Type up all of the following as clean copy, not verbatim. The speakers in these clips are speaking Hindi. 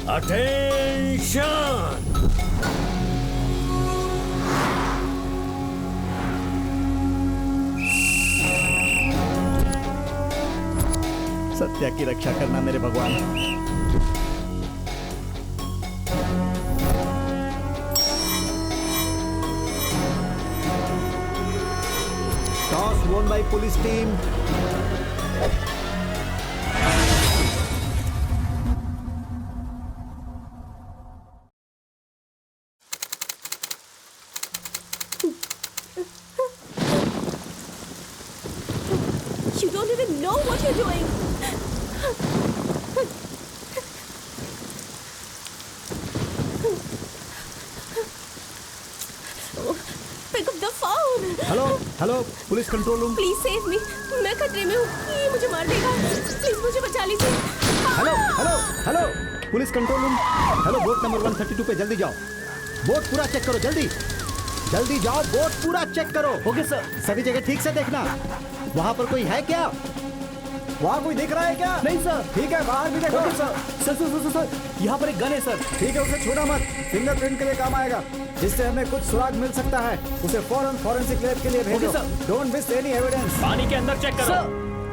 अटेंशन। सत्या की रक्षा करना मेरे भगवान। Toss won by police team. You don't even know what you're doing. Pick up the phone. Hello police control room. Please save me. मैं खतरे में हूँ। ये मुझे मार देगा। Please मुझे बचा लीजिए। Hello police control room. Hello, boat number 132 पे जल्दी जाओ। बोट पूरा चेक करो, जल्दी जाओ, बोट पूरा चेक करो। Okay sir. सभी जगह ठीक से देखना। वहाँ पर कोई है क्या? वहाँ कोई दिख रहा है क्या? नहीं सर। ठीक है, बाहर भी देखो। सर यहाँ पर एक गन है सर। ठीक है, उसे छोड़ा मत, फिंगरप्रिंट के लिए काम आएगा, जिससे हमें कुछ सुराग मिल सकता है। उसे फौरन फॉरेंसिक लैब के लिए भेजो। Don't miss any evidence. पानी के अंदर चेक करो,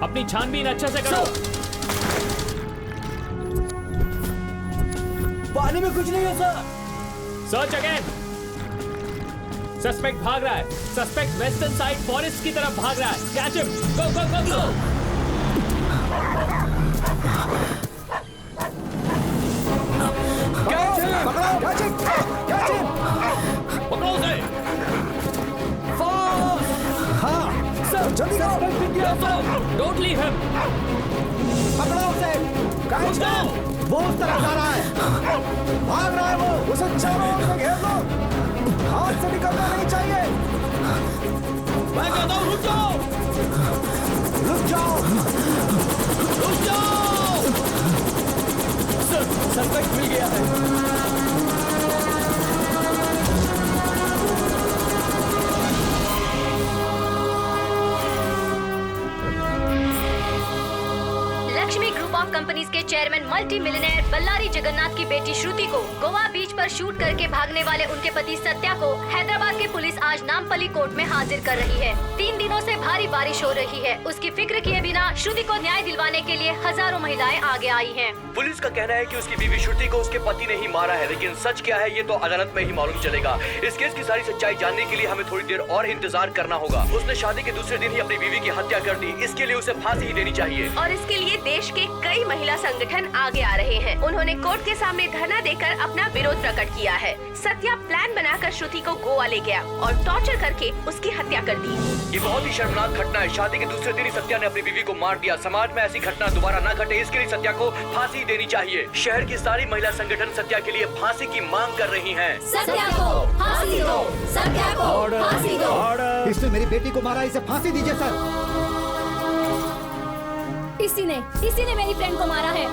अपनी छानबीन अच्छे से करो। पानी में कुछ नहीं है सर। Search again. सस्पेक्ट भाग रहा है। सस्पेक्ट वेस्टर्न साइड फॉरेस्ट की तरफ भाग रहा है। Catch him. Go go go go. पकड़ो उसे। हाँ सर, जल्दी करो। Don't leave him. पकड़ो उसे। वो उस तरफ जा रहा है, भाग रहा है वो। उसे चारों ओर से घेर लो, हाथ से निकलना नहीं चाहिए। मैं कहता हूँ रुक जाओ। सर, सस्पेक्ट मिल गया है। लक्ष्मी ग्रुप ऑफ कंपनीज के chairman multi millionaire Ballari Jagannath की बेटी श्रुति को गोवा बीच पर शूट करके भागने वाले उनके पति सत्या को हैदराबाद की पुलिस आज नामपल्ली कोर्ट में हाजिर कर रही है। 3 दिनों से भारी बारिश हो रही है। उसकी फिक्र किए बिना श्रुति को न्याय दिलवाने के लिए हजारों महिलाएं आगे आई हैं। पुलिस का कहना है कि उसकी बीवी श्रुति को उसके पति ने ही मारा है, लेकिन सच क्या है ये तो अदालत में ही मालूम चलेगा। इस केस की सारी सच्चाई जानने के लिए हमें थोड़ी देर और इंतजार करना होगा। उसने शादी के दूसरे दिन ही अपनी बीवी की हत्या कर दी। इसके लिए उसे फांसी ही देनी चाहिए। और इसके लिए देश के कई महिला संगठन आगे आ रहे हैं। उन्होंने कोर्ट के सामने धरना देकर अपना विरोध प्रकट किया है। सत्या प्लान बनाकर श्रुति को गोवा ले गया और टॉर्चर करके उसकी हत्या कर दी। ये बहुत ही शर्मनाक घटना है। शादी के दूसरे दिन ही सत्या ने अपनी बीवी को मार दिया। समाज में ऐसी घटना दोबारा न घटे, इसके लिए सत्या को फांसी देनी चाहिए। शहर की सारी महिला संगठन सत्या के लिए फांसी की मांग कर रही हैं। सत्या को फांसी दो। सत्या को फांसी दो। इसने मेरी बेटी को मारा, इसे फांसी दीजिए सर। इसी ने मेरी फ्रेंड को मारा है।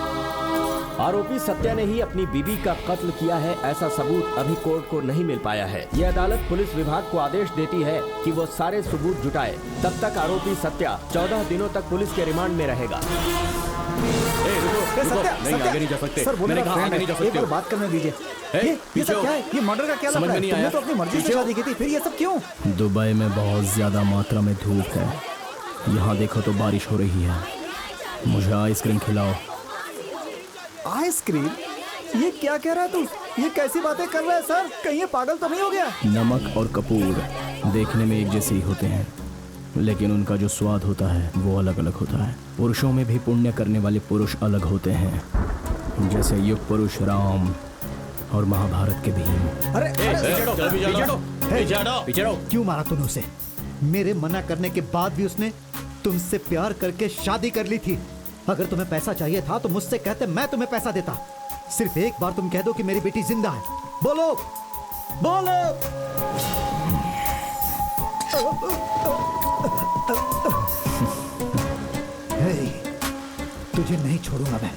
आरोपी सत्या ने ही अपनी बीवी का कत्ल किया है, ऐसा सबूत अभी कोर्ट को नहीं मिल पाया है। ये अदालत पुलिस विभाग को आदेश देती है कि वो सारे सबूत जुटाए। तब तक आरोपी सत्या 14 दिनों तक पुलिस के रिमांड में रहेगा। नहीं, आगे नहीं जा सकते। सर, मैंने कहा आगे नहीं जा सकते। एक बार बात करने दीजिए। ये सब क्या है? ये मर्डर का क्या लग रहा है? तुमने तो अपनी मर्जी से शादी की थी, फिर ये सब क्यों? दुबई में बहुत ज्यादा मात्रा में धूप है। यहाँ देखो तो बारिश हो रही है। मुझे आइसक्रीम खिलाओ। आइसक्रीम? ये क्या कह रहा है तू? ये कैसी बातें कर रहा है सर? कहीं ये पागल तो नहीं हो गया? नमक और कपूर देखने में एक जैसे ही होते हैं, लेकिन उनका जो स्वाद होता है वो अलग अलग होता है। पुरुषों में भी पुण्य करने वाले पुरुष अलग होते हैं, जैसे युग पुरुष राम और महाभारत के भीम। अरे क्यों मारा तूने उसे? मेरे मना करने के बाद भी उसने तुमसे प्यार करके शादी कर ली थी। अगर तुम्हें पैसा चाहिए था तो मुझसे कहते, मैं तुम्हें पैसा देता। सिर्फ एक बार तुम कह दो कि मेरी बेटी जिंदा है। बोलो बोलो। हे, तुझे नहीं छोड़ूंगा मैं,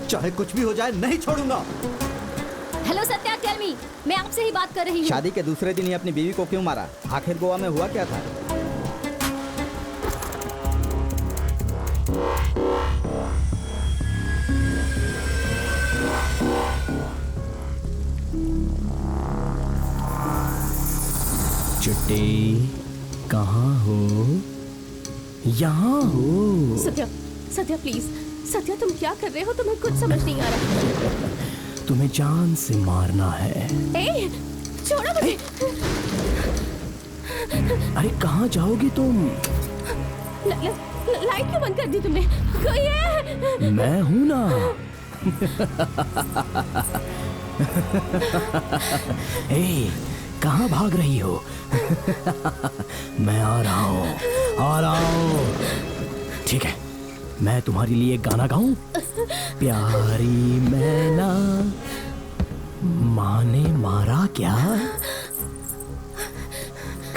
चाहे कुछ भी हो जाए नहीं छोड़ूंगा। Hello Satya, tell me. मैं आपसे ही बात कर रही हूँ। शादी के दूसरे दिन ही अपनी बीवी को क्यों मारा? आखिर गोवा में हुआ क्या था? बेटे कहाँ हो? यहाँ हो। सत्या, सत्या प्लीज, सत्या तुम क्या कर रहे हो? तुम्हें कुछ समझ नहीं आ रहा। तुम्हें जान से मारना है। ए, छोड़ो मुझे। अरे कहाँ जाओगी तुम? लाइट क्यों बंद कर दी तुमने? कोई है? मैं हूं ना। ए, कहाँ भाग रही हो? मैं आ रहा हूँ। ठीक है, मैं तुम्हारे लिए एक गाना गाऊं? प्यारी मैना माँ ने मारा क्या?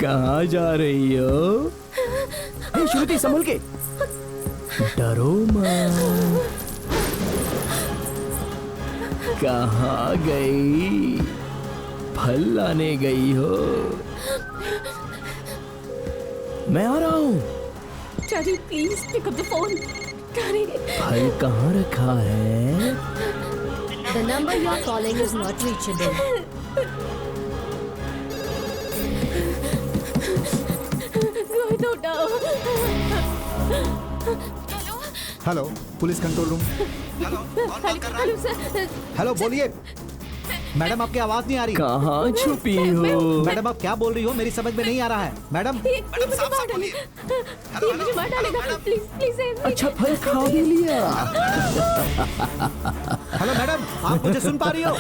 कहाँ जा रही हो? श्रुति संभल के। डरो मत। कहाँ गई? फल लाने गई हो? मैं आ रहा हूँ। Daddy please pick up the phone. Daddy. फल कहाँ रखा है? The number you are calling is not reachable. कोई तो उठाओ। Hello, police control room. Hello sir. Hello, बोलिए। मैडम, आपकी आवाज नहीं आ रही। कहाँ छुपी हो? मैडम, आप क्या बोल रही हो? मेरी समझ में नहीं आ रहा है। मैडम, ये मुझे मार डालेगा। ये मुझे मार डालेगा। Please please. अच्छा, फल खा भी लिया। हेलो मैडम, आप मुझे सुन पा रही हो?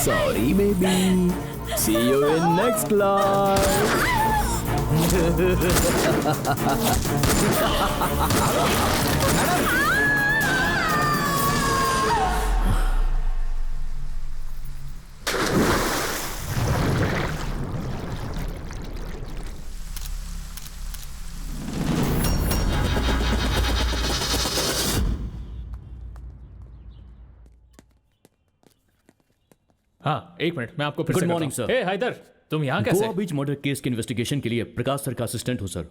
Sorry baby. See you in next life. हाँ, एक मिनट, मैं आपको फिर Good से morning, करता हूँ। sir. हे हैदर, तुम यहाँ कैसे? गोवा बीच मर्डर केस के इन्वेस्टिगेशन के लिए प्रकाश सर का असिस्टेंट हूँ sir.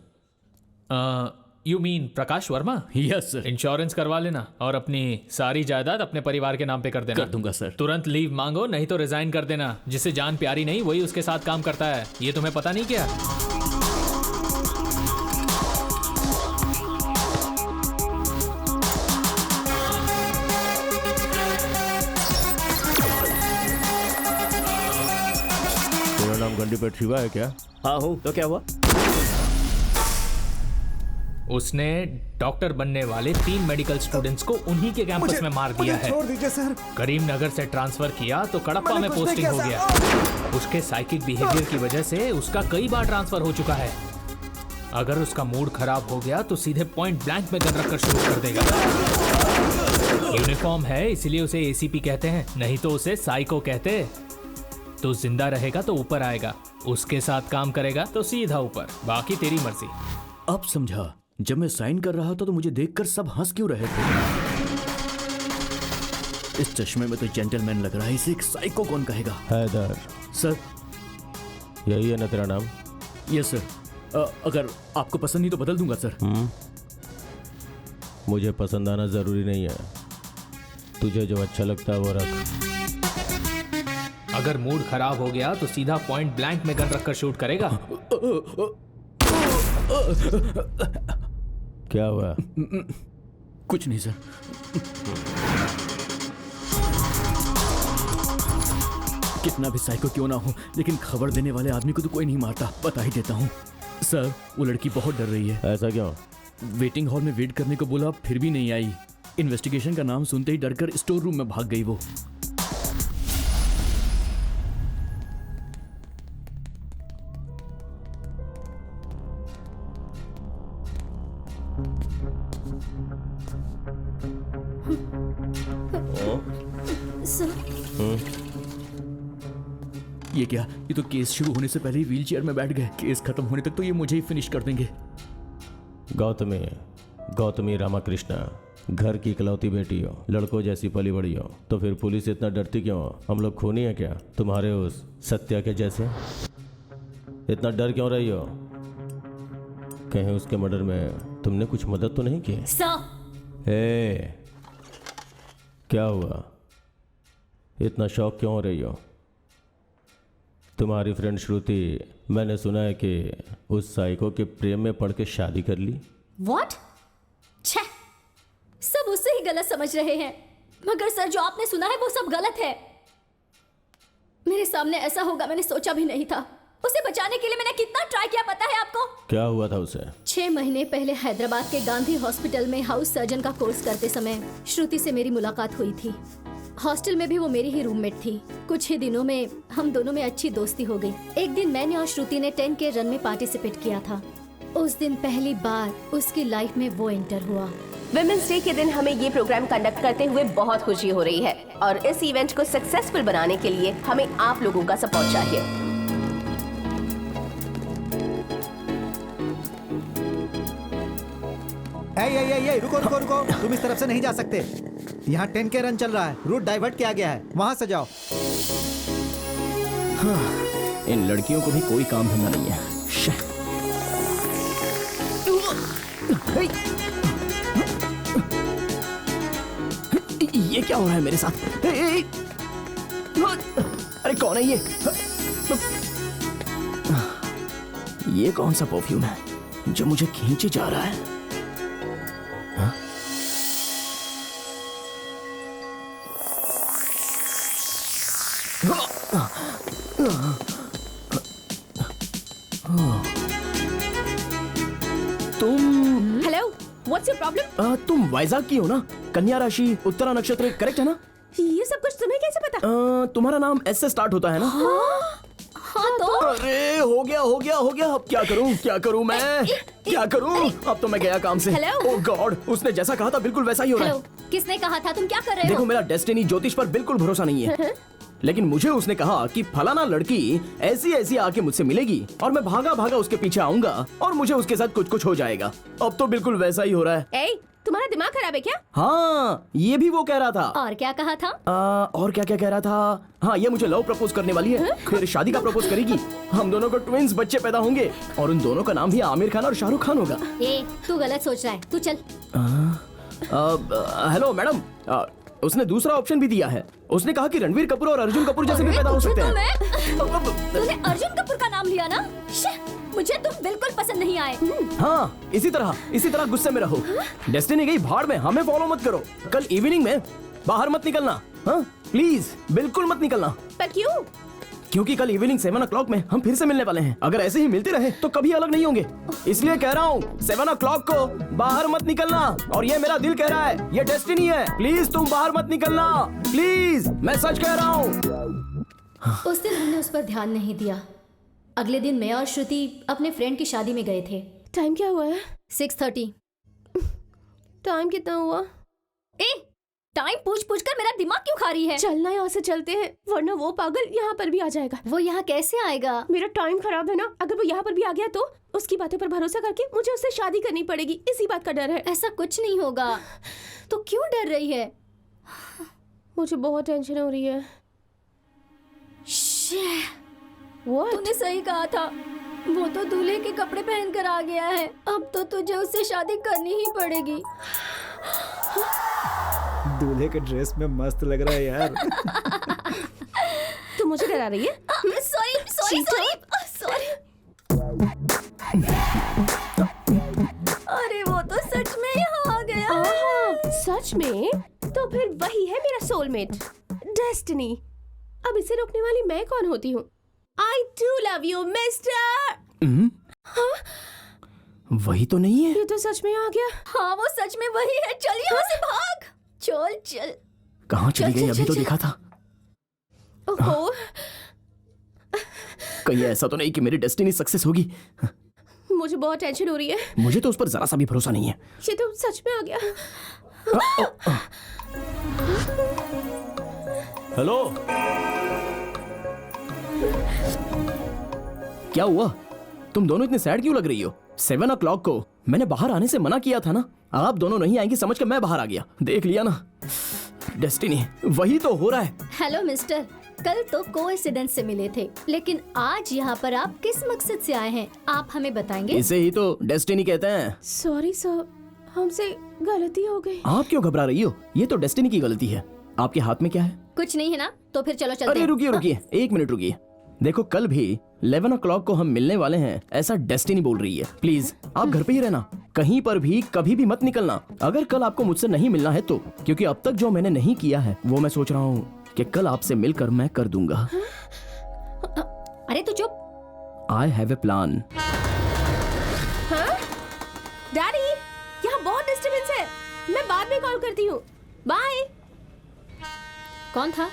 You mean Prakash Verma? Yes sir. Insurance करवा लेना और अपनी सारी जायदाद अपने परिवार के नाम पे कर देना। कर दूंगा सर। तुरंत लीव मांगो, नहीं तो रिजाइन कर देना। जिसे जान प्यारी नहीं वही उसके साथ काम करता है, ये तुम्हें पता नहीं क्या? तेरा नाम गंडीपेट शिवा है क्या? हाँ हूँ, तो क्या हुआ? उसने डॉक्टर बनने वाले 3 मेडिकल स्टूडेंट्स को उन्हीं के कैंपस में मार दिया है। छोड़ दीजिए सर। करीमनगर से ट्रांसफर किया तो कड़प्पा में पोस्टिंग हो गया। उसके साइकिक बिहेवियर की वजह से उसका कई बार ट्रांसफर हो चुका है। अगर उसका मूड खराब हो गया तो सीधे पॉइंट ब्लैंक में गन रखकर शुरू कर देगा। यूनिफॉर्म है इसलिए उसे एसीपी कहते हैं, नहीं तो उसे साइको कहते। तो जिंदा रहेगा तो ऊपर आएगा, उसके साथ काम करेगा तो सीधा ऊपर, बाकी तेरी मर्जी। अब समझा, जब मैं साइन कर रहा था तो मुझे देखकर सब हंस क्यों रहे थे। इस चश्मे में तो जेंटलमैन लग रहा है, इसे एक साइको कौन कहेगा? हैदर, सर। यही है ना तेरा नाम? Yes sir. अगर आपको पसंद नहीं तो बदल दूंगा सर। मुझे पसंद आना जरूरी नहीं है, तुझे जो अच्छा लगता है वो रख। अगर मूड खराब हो गया तो सीधा पॉइंट ब्लैंक में गन रखकर शूट करेगा। क्या हुआ? कुछ नहीं सर। कितना भी साइको क्यों ना हो, लेकिन खबर देने वाले आदमी को तो कोई नहीं मारता, बता ही देता हूँ सर। वो लड़की बहुत डर रही है। ऐसा क्यों? वेटिंग हॉल में वेट करने को बोला, फिर भी नहीं आई। इन्वेस्टिगेशन का नाम सुनते ही डरकर स्टोर रूम में भाग गई वो। ये क्या? ये तो केस शुरू होने से पहले ही व्हीलचेयर में बैठ गए। केस खत्म होने तक तो ये मुझे ही फिनिश कर देंगे। गौतमी रामाकृष्णा, घर की इकलौती बेटी हो, लड़कों जैसी पली बड़ी हो, तो फिर पुलिस इतना डरती क्यों हो? हम लोग खूनी है क्या तुम्हारे उस सत्या के जैसे? इतना डर क्यों रही हो? कहीं उसके मर्डर में तुमने कुछ मदद तो नहीं की? सर, क्या हुआ? इतना शौक क्यों हो रही हो? तुम्हारी फ्रेंड श्रुति, मैंने सुना है कि उस साइको के प्रेम में पड़ के शादी कर ली। What? छह, सब उससे ही गलत समझ रहे हैं। मगर सर, जो आपने सुना है वो सब गलत है। मेरे सामने ऐसा होगा मैंने सोचा भी नहीं था। उसे बचाने के लिए मैंने कितना ट्राई किया पता है आपको? क्या हुआ था उसे? 6 महीने पहले हैदराबाद के गांधी हॉस्पिटल में हाउस सर्जन का कोर्स करते समय श्रुति से मेरी मुलाकात हुई थी। हॉस्टल में भी वो मेरी ही रूममेट थी। कुछ ही दिनों में हम दोनों में अच्छी दोस्ती हो गई। एक दिन मैंने और श्रुति ने 10K रन में पार्टिसिपेट किया था। उस दिन पहली बार उसकी लाइफ में वो एंटर हुआ। विमेंस डे के दिन हमें ये प्रोग्राम कंडक्ट करते हुए बहुत खुशी हो रही है और इस इवेंट को सक्सेसफुल बनाने के लिए हमें आप लोगों का सपोर्ट चाहिए। ए, रुको रुको रुको, तुम इस तरफ से नहीं जा सकते। यहाँ 10K रन चल रहा है, रूट डाइवर्ट किया गया है, वहाँ से जाओ। हाँ, इन लड़कियों को भी कोई काम धंधा नहीं है। ये क्या हो रहा है मेरे साथ? अरे कौन है ये? ये कौन सा परफ्यूम है जो मुझे खींचे जा रहा है? हाँ? तुम हेलो, व्हाट्स योर प्रॉब्लम? तुम वाइजाग की हो ना? कन्या राशि, उत्तरा नक्षत्र, करेक्ट है ना? ये सब कुछ तुम्हें कैसे पता? तुम्हारा नाम एस से स्टार्ट होता है ना? हाँ तो अरे हो गया। अब क्या करूं मैं? क्या करूं? अब तो मैं गया काम से। हेलो? ओह गॉड, उसने जैसा कहा था बिल्कुल वैसा ही हो रहा है। हेलो, किसने कहा था? तुम क्या कर रहे हो? देखो, मेरा डेस्टिनी ज्योतिष पर बिल्कुल भरोसा नहीं है, लेकिन मुझे उसने कहा कि फलाना लड़की ऐसी आके मुझसे मिलेगी और मैं भागा उसके पीछे आऊंगा और मुझे उसके साथ कुछ हो जाएगा। अब तो बिल्कुल वैसा ही हो रहा है। तुम्हारा दिमाग खराब है क्या? हाँ, ये भी वो कह रहा था। और क्या कहा था? और क्या कह रहा था? हाँ, ये मुझे लव प्रपोज करने वाली है, फिर शादी का प्रपोज करेगी, हम दोनों को ट्विंस बच्चे पैदा होंगे और उन दोनों का नाम भी आमिर खान और शाहरुख खान होगा। तू गलत सोच रहा है, तू चल। हेलो मैडम, उसने दूसरा ऑप्शन भी दिया है। उसने कहा कि रणवीर कपूर और अर्जुन कपूर जैसे भी पैदा हो सकते हैं। तूने अर्जुन कपूर का नाम लिया ना? मुझे तुम बिल्कुल पसंद नहीं आए। हाँ, इसी तरह गुस्से में रहो। डेस्टिनी गई भाड़ में, हमें फॉलो मत करो। कल इवनिंग में बाहर मत निकलना, हाँ प्लीज, बिल्कुल मत निकलना। पर क्यों? क्योंकि कल इवनिंग 7 o'clock में हम फिर से मिलने वाले हैं। अगर ऐसे ही मिलते रहे तो कभी अलग नहीं होंगे, इसलिए कह रहा हूँ 7 o'clock को बाहर मत निकलना। और ये मेरा दिल कह रहा है, ये डेस्टिनी है, प्लीज तुम बाहर मत निकलना, प्लीज, मैं सच कह रहा हूँ। उस दिन हमने उस पर ध्यान नहीं दिया। अगले दिन मैं और श्रुति अपने फ्रेंड की शादी में गए थे। टाइम क्या हुआ है? 6:30। टाइम कितना हुआ? टाइम पूछ कर मेरा दिमाग क्यों खा रही है? चलना, यहाँ से चलते हैं, वरना वो पागल यहाँ पर भी आ जाएगा। वो यहाँ कैसे आएगा? मेरा टाइम खराब है ना। अगर वो यहाँ पर भी आ गया तो उसकी बातों पर भरोसा करके मुझे उससे शादी करनी पड़ेगी, इसी बात का डर है। ऐसा कुछ नहीं होगा। तो क्यों डर रही है? मुझे बहुत टेंशन हो रही है। तूने सही कहा था, वो तो दूल्हे के कपड़े पहनकर आ गया है। अब तो तुझे उससे शादी करनी ही पड़ेगी। दूल्हे के ड्रेस में मस्त लग रहा है यार। तू मुझे डरा रही है? सॉरी। अरे वो तो सच में यहाँ आ गया। सच में? तो फिर वही है मेरा सोलमेट, डेस्टिनी। अब इसे रोकने वाली मैं कौन होती हूँ? I do love you, mister. वही तो नहीं है। ये तो सच में आ गया। हाँ, वो सच में वही है। चल यहाँ से भाग। चल। कहाँ चली गई? अभी तो देखा था। ओहो, कहीं ऐसा तो नहीं कि मेरी डेस्टिनी सक्सेस होगी? मुझे बहुत टेंशन हो रही है। मुझे तो उस पर जरा सा भी भरोसा नहीं है। ये तो सच में आ गया। हेलो, क्या हुआ? तुम दोनों इतने सैड क्यों लग रही हो? 7 o'clock को मैंने बाहर आने से मना किया था ना। आप दोनों नहीं आएंगी समझ कर मैं बाहर आ गया। देख लिया ना, डेस्टिनी, वही तो हो रहा है। हेलो मिस्टर, कल तो कोइंसिडेंस से मिले थे, लेकिन आज यहाँ पर आप किस मकसद से आए हैं? आप हमें बताएंगे? इसे ही तो डेस्टिनी कहते हैं। सॉरी सर, हमसे गलती हो गई। आप क्यों घबरा रही हो? ये तो डेस्टिनी की गलती है। आपके हाथ में क्या है? कुछ नहीं है ना, तो फिर चलो चलते अरे हैं। रुकिए, 1 मिनट रुकिए। देखो कल भी 11 o'clock को हम मिलने वाले हैं, ऐसा डेस्टिनी बोल रही है। प्लीज आप घर पे ही रहना, कहीं पर भी कभी भी मत निकलना। अगर कल आपको मुझसे नहीं मिलना है तो, क्योंकि अब तक जो मैंने नहीं किया है वो मैं सोच रहा हूँ कि कल आपसे मिलकर मैं कर दूंगा। अरे तू चुप। I have a plan. Daddy, यहाँ बहुत डिस्टर्बेंस है, मैं बाद में कॉल करती हूँ। बाय। कौन था?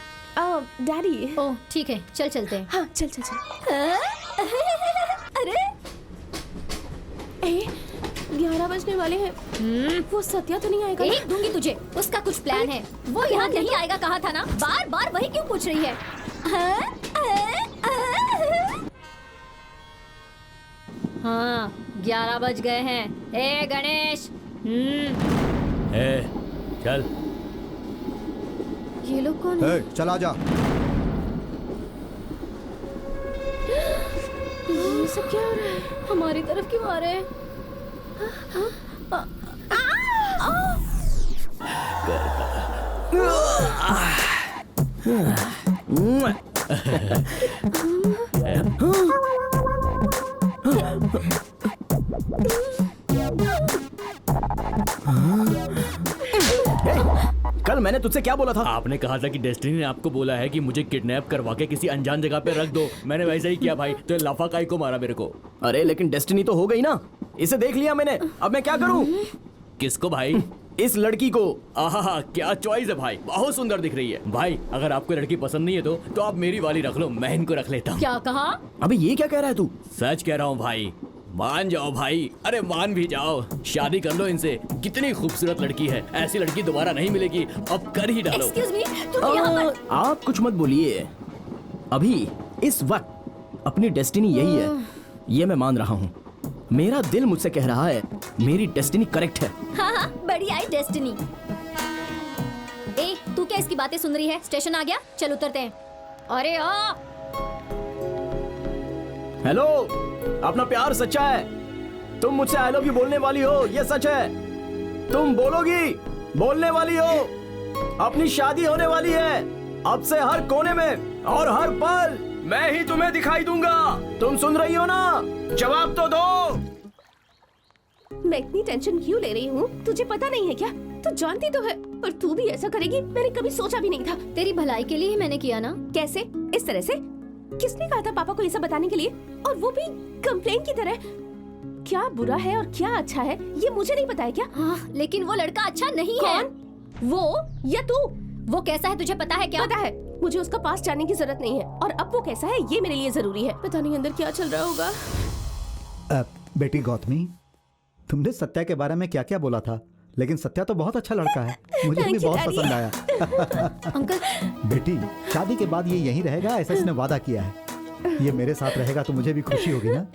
डैडी। ओह ठीक है, चल चलते हैं। हाँ चल चल चल। अरे 11 बजने वाले हैं। वो सत्या तो नहीं आएगा? एक दूंगी तुझे, उसका कुछ प्लान है। वो यहाँ नहीं आएगा कहा था ना, बार बार वही क्यों पूछ रही है? हाँ 11 बज गए हैं। ए गणेश। चल। ये लोग कौन है? चल आ जा। ये सब क्या हो रहा है? हमारी तरफ क्यों आ रहे हैं? कल मैंने तुझसे क्या बोला था? आपने कहा था कि डेस्टिनी ने आपको बोला है कि मुझे किडनैप करवा के किसी अनजान जगह पे रख दो। मैंने वैसा ही किया भाई, तो लाफा काई को मारा मेरे को। अरे लेकिन डेस्टिनी तो हो गई ना, इसे देख लिया मैंने, अब मैं क्या करूं? किसको भाई? इस लड़की को। आहा क्या चॉइस है भाई, बहुत सुंदर दिख रही है। भाई अगर आपको लड़की पसंद नहीं है तो आप मेरी वाली रख लो, मैं इनको रख लेता हूँ। क्या कहा? अबे ये क्या कह रहा है तू? सच कह रहा हूँ भाई, मान जाओ भाई, अरे मान भी जाओ, शादी कर लो इनसे। कितनी खूबसूरत लड़की है, ऐसी लड़की दोबारा नहीं मिलेगी, अब कर ही डालो। Excuse me, तुम यहाँ पर। आप कुछ मत बोलिए, अभी इस वक्त अपनी डेस्टिनी यही है, ये मैं मान रहा हूँ। मेरा दिल मुझसे कह रहा है मेरी डेस्टिनी करेक्ट है। हाँ बढ़िया है डेस्टिनी। ए तू क्या इसकी बातें सुन रही है? स्टेशन आ गया, चल उतरते हैं। अरे आ हेलो, अपना प्यार सच्चा है, तुम मुझसे आई लव यू बोलने वाली हो, ये सच है। तुम बोलोगी, बोलने वाली हो, अपनी शादी होने वाली है। अब से हर कोने में और हर पल मैं ही तुम्हें दिखाई दूंगा। तुम सुन रही हो ना? जवाब तो दो। मैं इतनी टेंशन क्यों ले रही हूँ? तुझे पता नहीं है क्या? तू जानती तो है, पर तू भी ऐसा करेगी मैंने कभी सोचा भी नहीं था। तेरी भलाई के लिए ही मैंने किया ना। कैसे? इस तरह से? किसने कहा था पापा को ये सब बताने के लिए? और वो भी कंप्लेंट की तरह। क्या बुरा है और क्या अच्छा है ये मुझे नहीं पता है क्या? हाँ, लेकिन वो लड़का अच्छा नहीं है। कौन? वो या तू? वो कैसा है तुझे पता है क्या? पता है, मुझे उसका पास जानने की जरूरत नहीं है, और अब वो कैसा है ये मेरे लिए जरूरी है। पता नहीं अंदर क्या चल रहा होगा। बेटी गौतमी, तुमने सत्या के बारे में क्या क्या बोला था, लेकिन सत्या तो बहुत अच्छा लड़का है, मुझे भी बहुत पसंद आया। अंकल। बेटी शादी के बाद ये यहीं रहेगा, ऐसा इसने वादा किया है। ये मेरे साथ रहेगा तो मुझे भी खुशी होगी ना।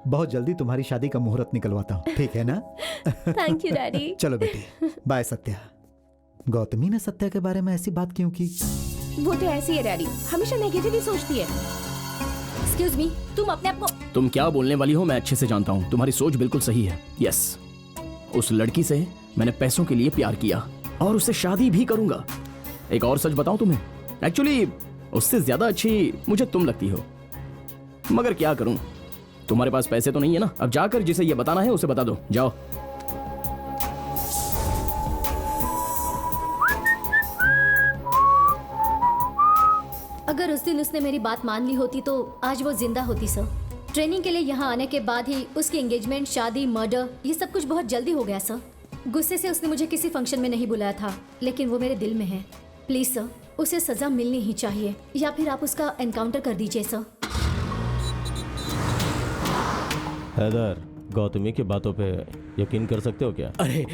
बहुत जल्दी तुम्हारी शादी का मुहूर्त निकलवाता हूँ, ठीक है ना? Thank you daddy. चलो बेटी, बाय सत्या। गौतमी ने सत्या के बारे में ऐसी बात क्यों की? वो तो ऐसी है डैडी, हमेशा नेगेटिव ही सोचती है। Excuse me, तुम अपने आप को। तुम क्या बोलने वाली हो मैं अच्छे से जानता हूँ, तुम्हारी सोच बिल्कुल सही है। यस, उस लड़की से मैंने पैसों के लिए प्यार किया और उससे शादी भी करूंगा। एक और सच बताऊं तुम्हें, एक्चुअली उससे ज्यादा अच्छी मुझे तुम लगती हो, मगर क्या करूं, तुम्हारे पास पैसे तो नहीं है ना। अब जाकर जिसे ये बताना है उसे बता दो, जाओ। अगर उस दिन उसने मेरी बात मान ली होती तो आज वो जिंदा होती सर। ट्रेनिंग के लिए यहाँ आने के बाद ही उसकी एंगेजमेंट, शादी, मर्डर, ये सब कुछ बहुत जल्दी हो गया सर। गुस्से से उसने मुझे किसी फंक्शन में नहीं बुलाया था, लेकिन वो मेरे दिल में है। प्लीज सर, उसे सजा मिलनी ही चाहिए, या फिर आप उसका एनकाउंटर कर दीजिए सर। हैदर, गौतमी की बातों पे यकीन कर सकते हो क्या? अरे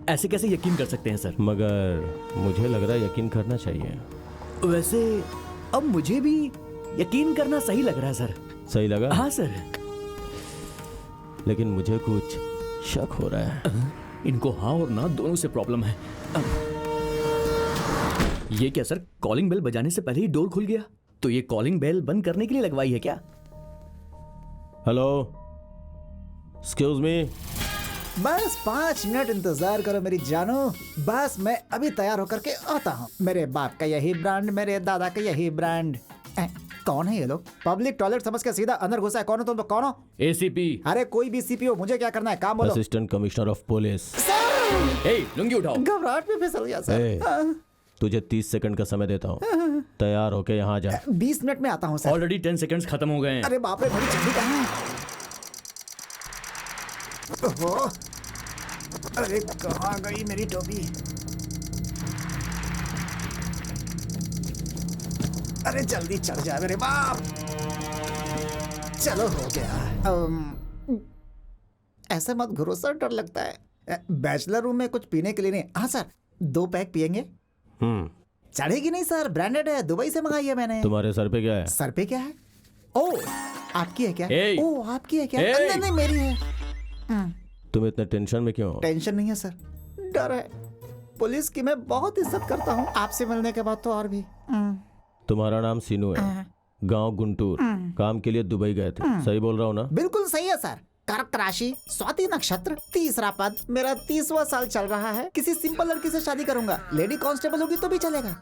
ऐसे कैसे यकीन कर सकते हैं सर? मगर मुझे लग रहा है यकीन करना चाहिए। वैसे अब मुझे भी यकीन करना सही लग रहा है सर। सही लगा? हाँ सर। लेकिन मुझे कुछ शक हो रहा है। इनको हाँ और ना दोनों से प्रॉब्लम है। ये क्या सर, कॉलिंग बेल बजाने से पहले ही डोर खुल गया? तो ये कॉलिंग बेल बंद करने के लिए लगवाई है क्या? Hello, excuse me. बस 5 मिनट इंतजार करो मेरी जानो, बस मैं अभी तैयार होकर के आता हूँ। मेरे बाप का यही ब्रांड, मेरे दादा का यही ब्रांड। कौन है ये लोग? पब्लिक टॉयलेट समझ के सीधा अंदर घुसा है। कौन हो तुम लोग? कौन हो? एसीपी। अरे कोई भी सीपीओ, मुझे क्या करना है? काम बोलो। Assistant commissioner of police. Lungi उठाओ। घबराहट में फिसल गया सर। तुझे 30 सेकंड का समय देता हूँ, तैयार होके यहाँ जा। 20 मिनट में आता हूँ सर। ऑलरेडी 10 सेकंड्स खत्म हो गए हैं। अरे बाप रे, बड़ी जल्दी कहाँ है? ओहो, अरे कहाँ गई मेरी टोपी? अरे जल्दी चढ़ जा मेरे बाप। चलो हो गया। ऐसे मत घुरो सर, डर लगता है। बैचलर रूम में कुछ पीने के लिए नहीं। हाँ सर, 2 पैक पियेंगे? चढ़ेगी नहीं सर, ब्रांडेड है, दुबई से मंगाई है मैंने। तुम्हारे सर पे क्या है? सर पे क्या है? ओ, आपकी है क्या? Hey! ओ, आपकी है क्या? नहीं नहीं, मेरी है। तुम इतने टेंशन में क्यों हो? टेंशन नहीं है सर, डर है। पुलिस की मैं बहुत इज्जत करता हूँ, आपसे मिलने के बाद तो और भी। तुम्हारा नाम सीनू है, गांव गुंटूर, काम के लिए दुबई गए थे, सही बोल रहा हूँ ना? बिल्कुल सही है सर। कर्क राशि, स्वाति नक्षत्र, 3रा पद, मेरा 30वां साल चल रहा है। किसी सिंपल लड़की से शादी करूंगा, लेडी कांस्टेबल होगी तो भी चलेगा।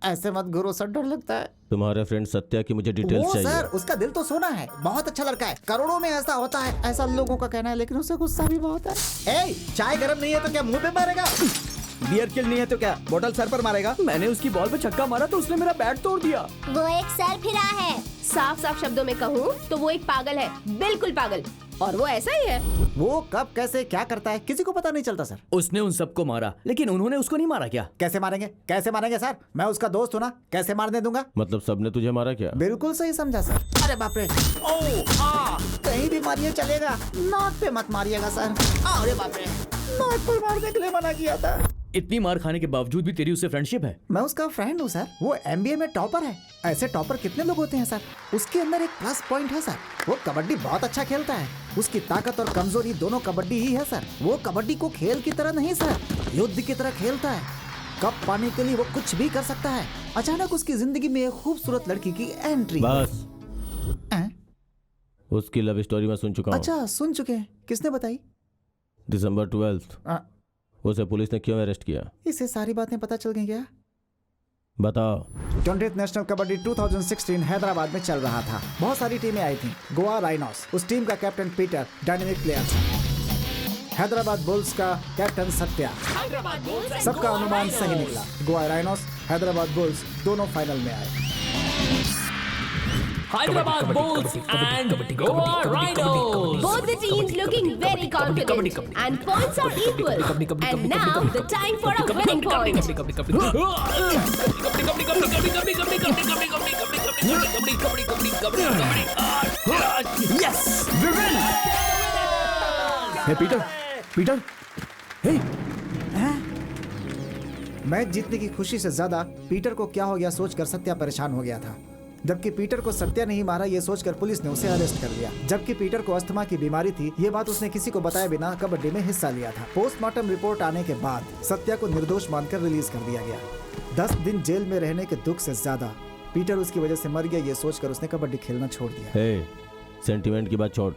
ऐसे मत गुरु सर, डर लगता है। तुम्हारे फ्रेंड सत्या की मुझे डिटेल्स वो चाहिए। सर, उसका दिल तो सोना है, बहुत अच्छा लड़का है, करोड़ों में ऐसा होता है, ऐसा लोगों का कहना है, लेकिन उसे गुस्सा भी बहुत है। ए, चाय गर्म नहीं है तो क्या मुंह पे मारेगा? बियर किल नहीं है तो क्या बोतल सर पर मारेगा? मैंने उसकी बॉल पे छक्का मारा तो उसने मेरा बैट तोड़ दिया। वो एक सर फिरा है। साफ साफ शब्दों में कहूँ तो वो एक पागल है, बिल्कुल पागल। और वो ऐसा ही है। वो कब कैसे क्या करता है किसी को पता नहीं चलता सर। उसने उन सबको मारा, लेकिन उन्होंने उसको नहीं मारा क्या? कैसे मारेंगे? कैसे मारेंगे सर? मैं उसका दोस्त हूँ ना, कैसे मारने दूंगा? मतलब सबने तुझे मारा क्या? बिल्कुल सही समझा सर। अरे बाप रे, कहीं भी मारिए चलेगा, नाक पे मत मारिएगा सर। अरे बाप रे, नाक पर मारने के लिए मना किया था। इतनी मार खाने के बावजूद भी तेरी उससे फ्रेंडशिप है? मैं उसका फ्रेंड हूँ सर, वो MBA में टॉपर है। ऐसे टॉपर कितने लोग होते हैं सर। उसके अंदर एक प्लस पॉइंट है सर, वो कबड्डी बहुत अच्छा खेलता है। उसकी ताकत और कमजोरी दोनों कबड्डी ही है सर। वो कबड्डी को खेल की तरह नहीं सर, युद्ध की तरह खेलता है। कप पाने के लिए वो कुछ भी कर सकता है। अचानक उसकी जिंदगी में एक खूबसूरत लड़की की एंट्री। बस, उसकी लव स्टोरी मैं सुन चुका हूँ। अच्छा, सुन चुके हैं? किसने बताई? दिसंबर 12 उसे पुलिस ने क्यों अरेस्ट किया? इसे सारी बातें पता चल गई क्या? बताओ। 20th नेशनल कबड्डी 2016 हैदराबाद में चल रहा था। बहुत सारी टीमें आई थी। गोवा राइनोस, उस टीम का कैप्टन पीटर डायनेमिक प्लेयर था। हैदराबाद बुल्स का कैप्टन सत्या। सबका अनुमान सही निकला। गोवा राइनोस, हैदराबाद बुल्स दोनों फाइनल में आए। Hyderabad Bulls and Goa Rhinos. Both the teams looking very confident and points are equal. And now the time for a winning point. Yes, we win. Hey Peter, Peter, hey. Match जीतने की खुशी से ज्यादा पीटर को क्या हो गया सोचकर सत्या परेशान हो गया था। जबकि पीटर को सत्या नहीं मारा ये सोचकर पुलिस ने उसे अरेस्ट कर लिया। जबकि पीटर को अस्थमा की बीमारी थी, ये बात उसने किसी को बताए बिना कबड्डी में हिस्सा लिया था। पोस्टमार्टम रिपोर्ट आने के बाद सत्या को निर्दोष मानकर रिलीज कर दिया गया। 10 दिन जेल में रहने के दुख से ज्यादा पीटर उसकी वजह से मर गया ये सोचकर उसने कबड्डी खेलना छोड़ दिया। हे, सेंटिमेंट की बात छोड़,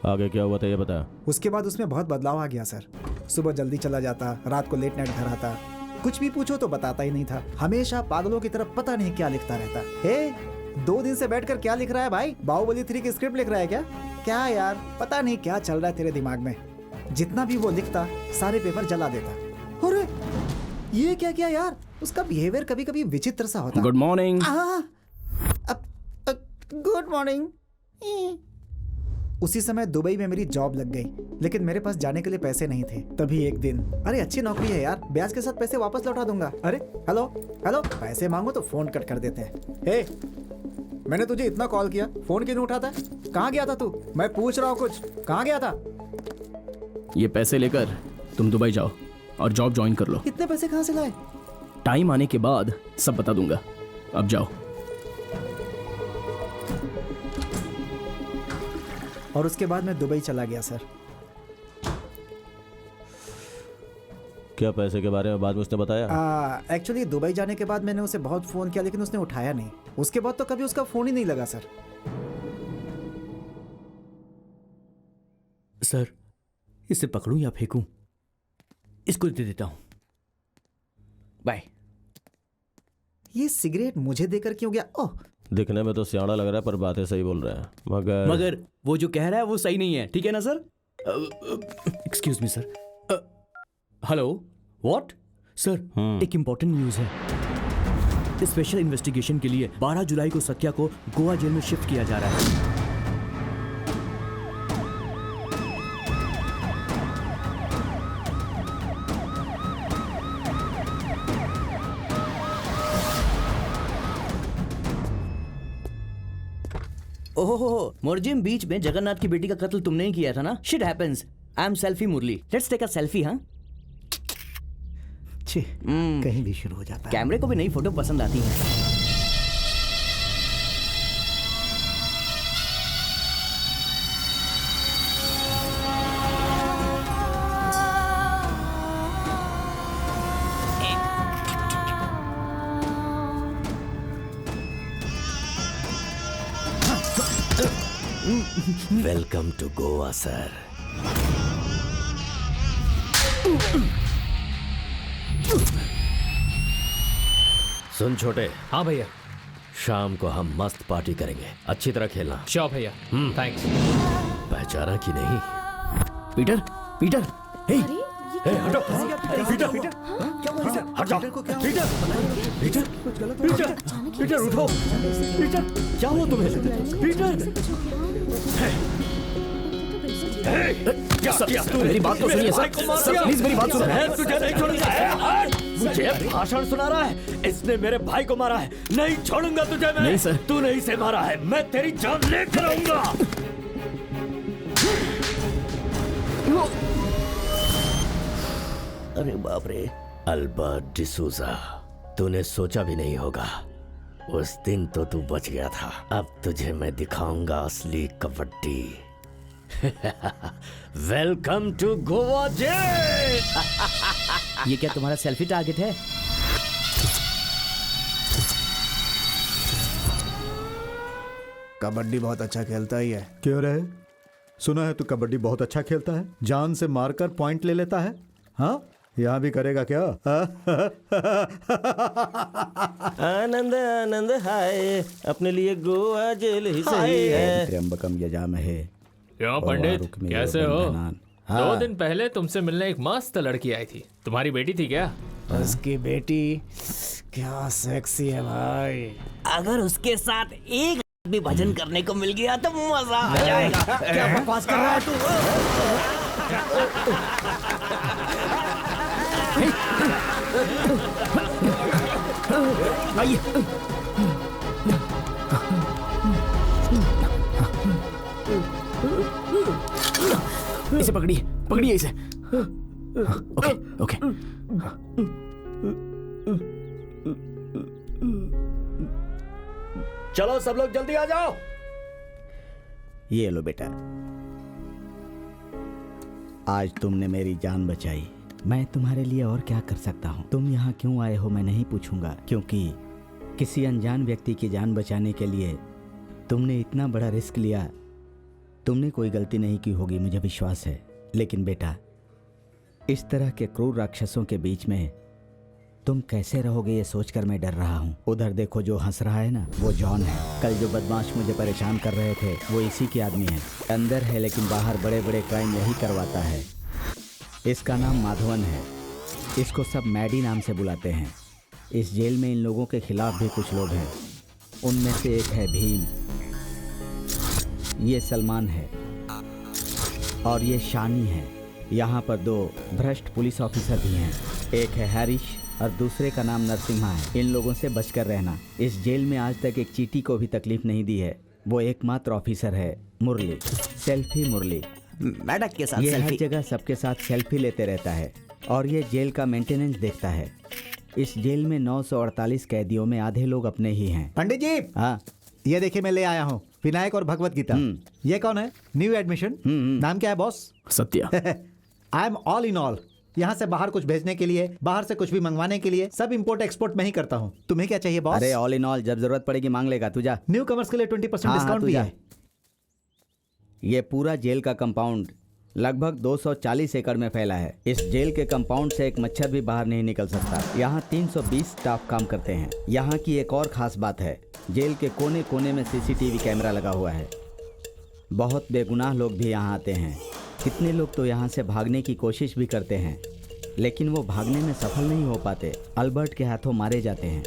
आगे क्या हुआ था ये बता। उसके बाद उसमें बहुत बदलाव आ गया सर। सुबह जल्दी चला जाता, रात को लेट नाइट घर आता, कुछ भी पूछो तो बताता ही नहीं था। हमेशा पागलों की तरफ पता नहीं क्या लिखता रहता। हे, 2 दिन से बैठकर क्या लिख रहा है भाई? बाहुबली 3 की स्क्रिप्ट लिख रहा है क्या? क्या यार, पता नहीं क्या चल रहा है तेरे दिमाग में। जितना भी वो लिखता सारे पेपर जला देता। अरे ये क्या किया यार? उसका बिहेवियर कभी कभी विचित्र सा होता। Good morning. Good morning. उसी समय दुबई में मेरी जॉब लग गई, लेकिन मेरे पास जाने के लिए पैसे नहीं थे। तभी एक दिन, अरे अच्छी नौकरी है यार, ब्याज के साथ पैसे वापस लौटा दूंगा। अरे हेलो हेलो, पैसे मांगो तो फोन कट कर देते हैं। हे, मैंने तुझे इतना कॉल किया, फोन क्यों नहीं उठाता? कहाँ गया था तू? मैं पूछ रहा हूँ कुछ, कहाँ गया था? ये पैसे लेकर तुम दुबई जाओ और जॉब ज्वाइन कर लो। इतने पैसे कहाँ से लाए? टाइम आने के बाद सब बता दूंगा, अब जाओ। और उसके बाद मैं दुबई चला गया सर। क्या पैसे के बारे में बाद में उसने बताया? एक्चुअली दुबई जाने के बाद मैंने उसे बहुत फोन किया, लेकिन उसने उठाया नहीं। उसके बाद तो कभी उसका फोन ही नहीं लगा सर। सर, इसे पकड़ूं या फेंकूं? इसको दे देता हूं। बाय। ये सिगरेट मुझे देकर क्यों गया? ओह, दिखने में तो सियाड़ा लग रहा है पर बातें सही बोल रहा है। मगर वो जो कह रहा है वो सही नहीं है, ठीक है ना sir? Excuse me sir. Hello, what sir? एक इंपॉर्टेंट न्यूज़ है। स्पेशल इन्वेस्टिगेशन के लिए 12 जुलाई को सत्या को गोवा जेल में शिफ्ट किया जा रहा है। ओहो, मोरजिम बीच में जगन्नाथ की बेटी का कत्ल तुमने ही किया था ना? Shit happens. I am selfie Murali. Let's take a selfie. हाँ, कहीं भी शुरू हो जाता है। कैमरे को भी नई फोटो पसंद आती है। Welcome to Goa sir. सुन छोटे। हाँ भैया। शाम को हम मस्त पार्टी करेंगे, अच्छी तरह खेलना। श्योर भैया, थैंक्स। पहचाना कि नहीं? पीटर, पीटर, हे, हटो। पीटर, हट जाओ। पीटर, पीटर उठो। पीटर, क्या हुआ तुम्हें? पीटर, मेरी बात तो सुनिए सर, प्लीज मेरी बात सुनिए। तुझे नहीं छोड़ूंगा। मुझे भाषण सुना रहा है। इसने मेरे भाई को मारा है, नहीं छोड़ूंगा तुझे मैं। नहीं सर, तूने इसे मारा है, मैं तेरी जान लेकर आऊंगा। अरे बाप रे, अल्बर्ट डिसूजा, तूने सोचा भी नहीं होगा। उस दिन तो तू बच गया था, अब तुझे मैं दिखाऊंगा असली kabaddi. Welcome to Goa jail. ये क्या तुम्हारा सेल्फी टारगेट है? कबड्डी बहुत अच्छा खेलता ही है। क्यों रहे? सुना है तू कबड्डी बहुत अच्छा खेलता है, जान से मारकर पॉइंट ले लेता है। हाँ, यहाँ भी करेगा क्या? आनंद आनंद हाय, अपने लिए गोवा जेल ही सही है। त्र्यंबकम यजामहे। क्यों पंडित, कैसे हो? 2 दिन पहले तुमसे मिलने एक मस्त लड़की आई थी, तुम्हारी बेटी थी क्या? उसकी बेटी क्या सेक्सी है भाई। अगर उसके साथ एक भी भजन करने को मिल गया तो मजा आ जाएगा। क्या बकवास कर रहा है तू? आइए। इसे पकड़िए, पकड़िए इसे। Okay, okay. चलो सब लोग जल्दी आ जाओ। ये लो बेटा, आज तुमने मेरी जान बचाई। मैं तुम्हारे लिए और क्या कर सकता हूँ? तुम यहाँ क्यों आए हो मैं नहीं पूछूंगा, क्योंकि किसी अनजान व्यक्ति की जान बचाने के लिए तुमने इतना बड़ा रिस्क लिया। तुमने कोई गलती नहीं की होगी, मुझे विश्वास है। लेकिन बेटा, इस तरह के क्रूर राक्षसों के बीच में तुम कैसे रहोगे ये सोचकर मैं डर रहा हूँ। उधर देखो, जो हंस रहा है ना, वो जॉन है। कल जो बदमाश मुझे परेशान कर रहे थे वो इसी के आदमी है। अंदर है लेकिन बाहर बड़े बड़े क्राइम यही करवाता है। इसका नाम माधवन है। इसको सब मैडी नाम से बुलाते हैं। इस जेल में इन लोगों के खिलाफ भी कुछ लोग हैं। उनमें से एक है भीम, ये सलमान है और ये शानी है। यहाँ पर 2 भ्रष्ट पुलिस ऑफिसर भी हैं। एक है हैरिश और दूसरे का नाम नरसिम्हा है। इन लोगों से बचकर रहना। इस जेल में आज तक एक चींटी को भी तकलीफ नहीं दी है। वो एकमात्र ऑफिसर है मुरली, सेल्फी मुरली। मैडक के साथ ये सेल्फी। हर जगह सबके साथ सेल्फी लेते रहता है और ये जेल का मेंटेनेंस देखता है। इस जेल में 948 कैदियों में आधे लोग अपने ही हैं। पंडित जी, हाँ, ये देखिए मैं ले आया हूँ विनायक और भगवत गीता। ये कौन है? New admission. नाम क्या है boss? Satya. I am all in all. यहाँ से बाहर कुछ भेजने के लिए, बाहर से कुछ भी मंगवाने के लिए सब इंपोर्ट एक्सपोर्ट मैं ही करता हूँ। तुम्हें क्या चाहिए बॉस? अरे ऑल इन ऑल, जब जरूरत पड़ेगी मांग लेगा। तू जा। न्यू कमर्स के लिए 20% डिस्काउंट भी है। ये पूरा जेल का कंपाउंड लगभग 240 एकड़ में फैला है। इस जेल के कंपाउंड से एक मच्छर भी बाहर नहीं निकल सकता। यहाँ 320 स्टाफ काम करते हैं। यहाँ की एक और खास बात है, जेल के कोने कोने में सीसीटीवी कैमरा लगा हुआ है। बहुत बेगुनाह लोग भी यहाँ आते हैं। कितने लोग तो यहाँ से भागने की कोशिश भी करते हैं, लेकिन वो भागने में सफल नहीं हो पाते, अल्बर्ट के हाथों मारे जाते हैं।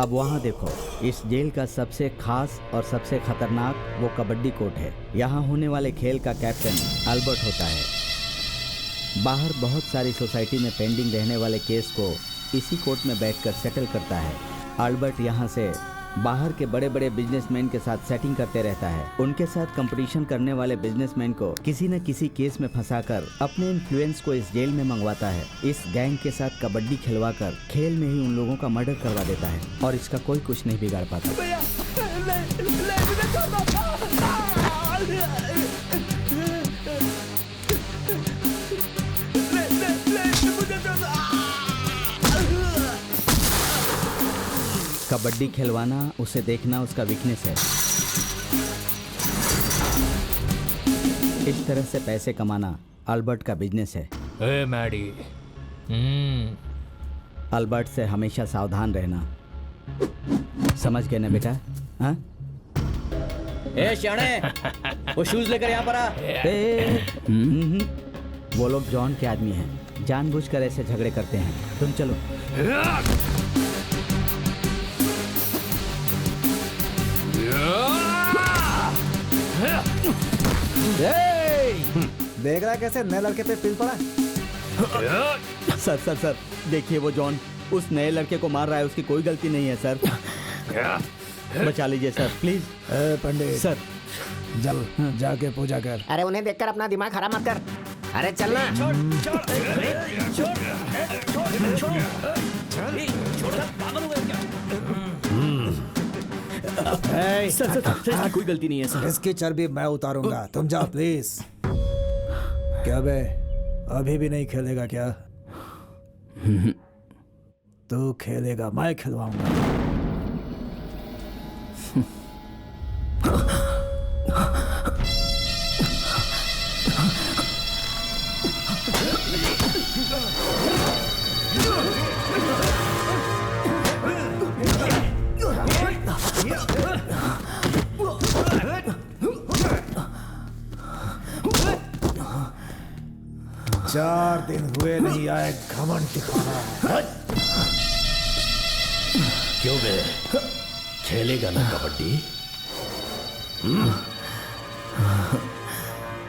अब वहाँ देखो, इस जेल का सबसे खास और सबसे खतरनाक वो कबड्डी कोर्ट है। यहाँ होने वाले खेल का कैप्टन अल्बर्ट होता है। बाहर बहुत सारी सोसाइटी में पेंडिंग रहने वाले केस को इसी कोर्ट में बैठकर सेटल करता है। अल्बर्ट यहाँ से बाहर के बड़े बड़े बिजनेसमैन के साथ सेटिंग करते रहता है। उनके साथ कंपटीशन करने वाले बिजनेसमैन को किसी न किसी केस में फंसाकर अपने इन्फ्लुएंस को इस जेल में मंगवाता है। इस गैंग के साथ कबड्डी खिलवाकर खेल में ही उन लोगों का मर्डर करवा देता है और इसका कोई कुछ नहीं बिगाड़ पाता। कबड्डी खिलवाना, उसे देखना उसका वीकनेस है। इस तरह से पैसे कमाना अल्बर्ट का बिजनेस है। ए मैडी, अल्बर्ट से हमेशा सावधान रहना, समझ गए ना बेटा? हाँ? ए श्याणे, वो शूज लेकर यहाँ पर आ। वो लोग जॉन के आदमी हैं, जानबूझकर ऐसे झगड़े करते हैं। तुम चलो। देख रहा कैसे नए लड़के पे पिल पड़ा। सर सर सर, देखिए वो जॉन उस नए लड़के को मार रहा है, उसकी कोई गलती नहीं है सर। बचा लीजिए सर प्लीज। पंडित सर जल जाके पूजा कर। अरे उन्हें देखकर अपना दिमाग खराब मत कर। अरे चलना। सर इसकी कोई गलती नहीं है सर। इसकी चर्बी मैं उतारूंगा, तुम जाओ प्लीज। क्या बे, अभी भी नहीं खेलेगा क्या? तू खेलेगा, मैं खिलवाऊंगा। चार दिन हुए नहीं आए, घमंड दिखाना। क्यों बे, खेलेगा ना कबड्डी?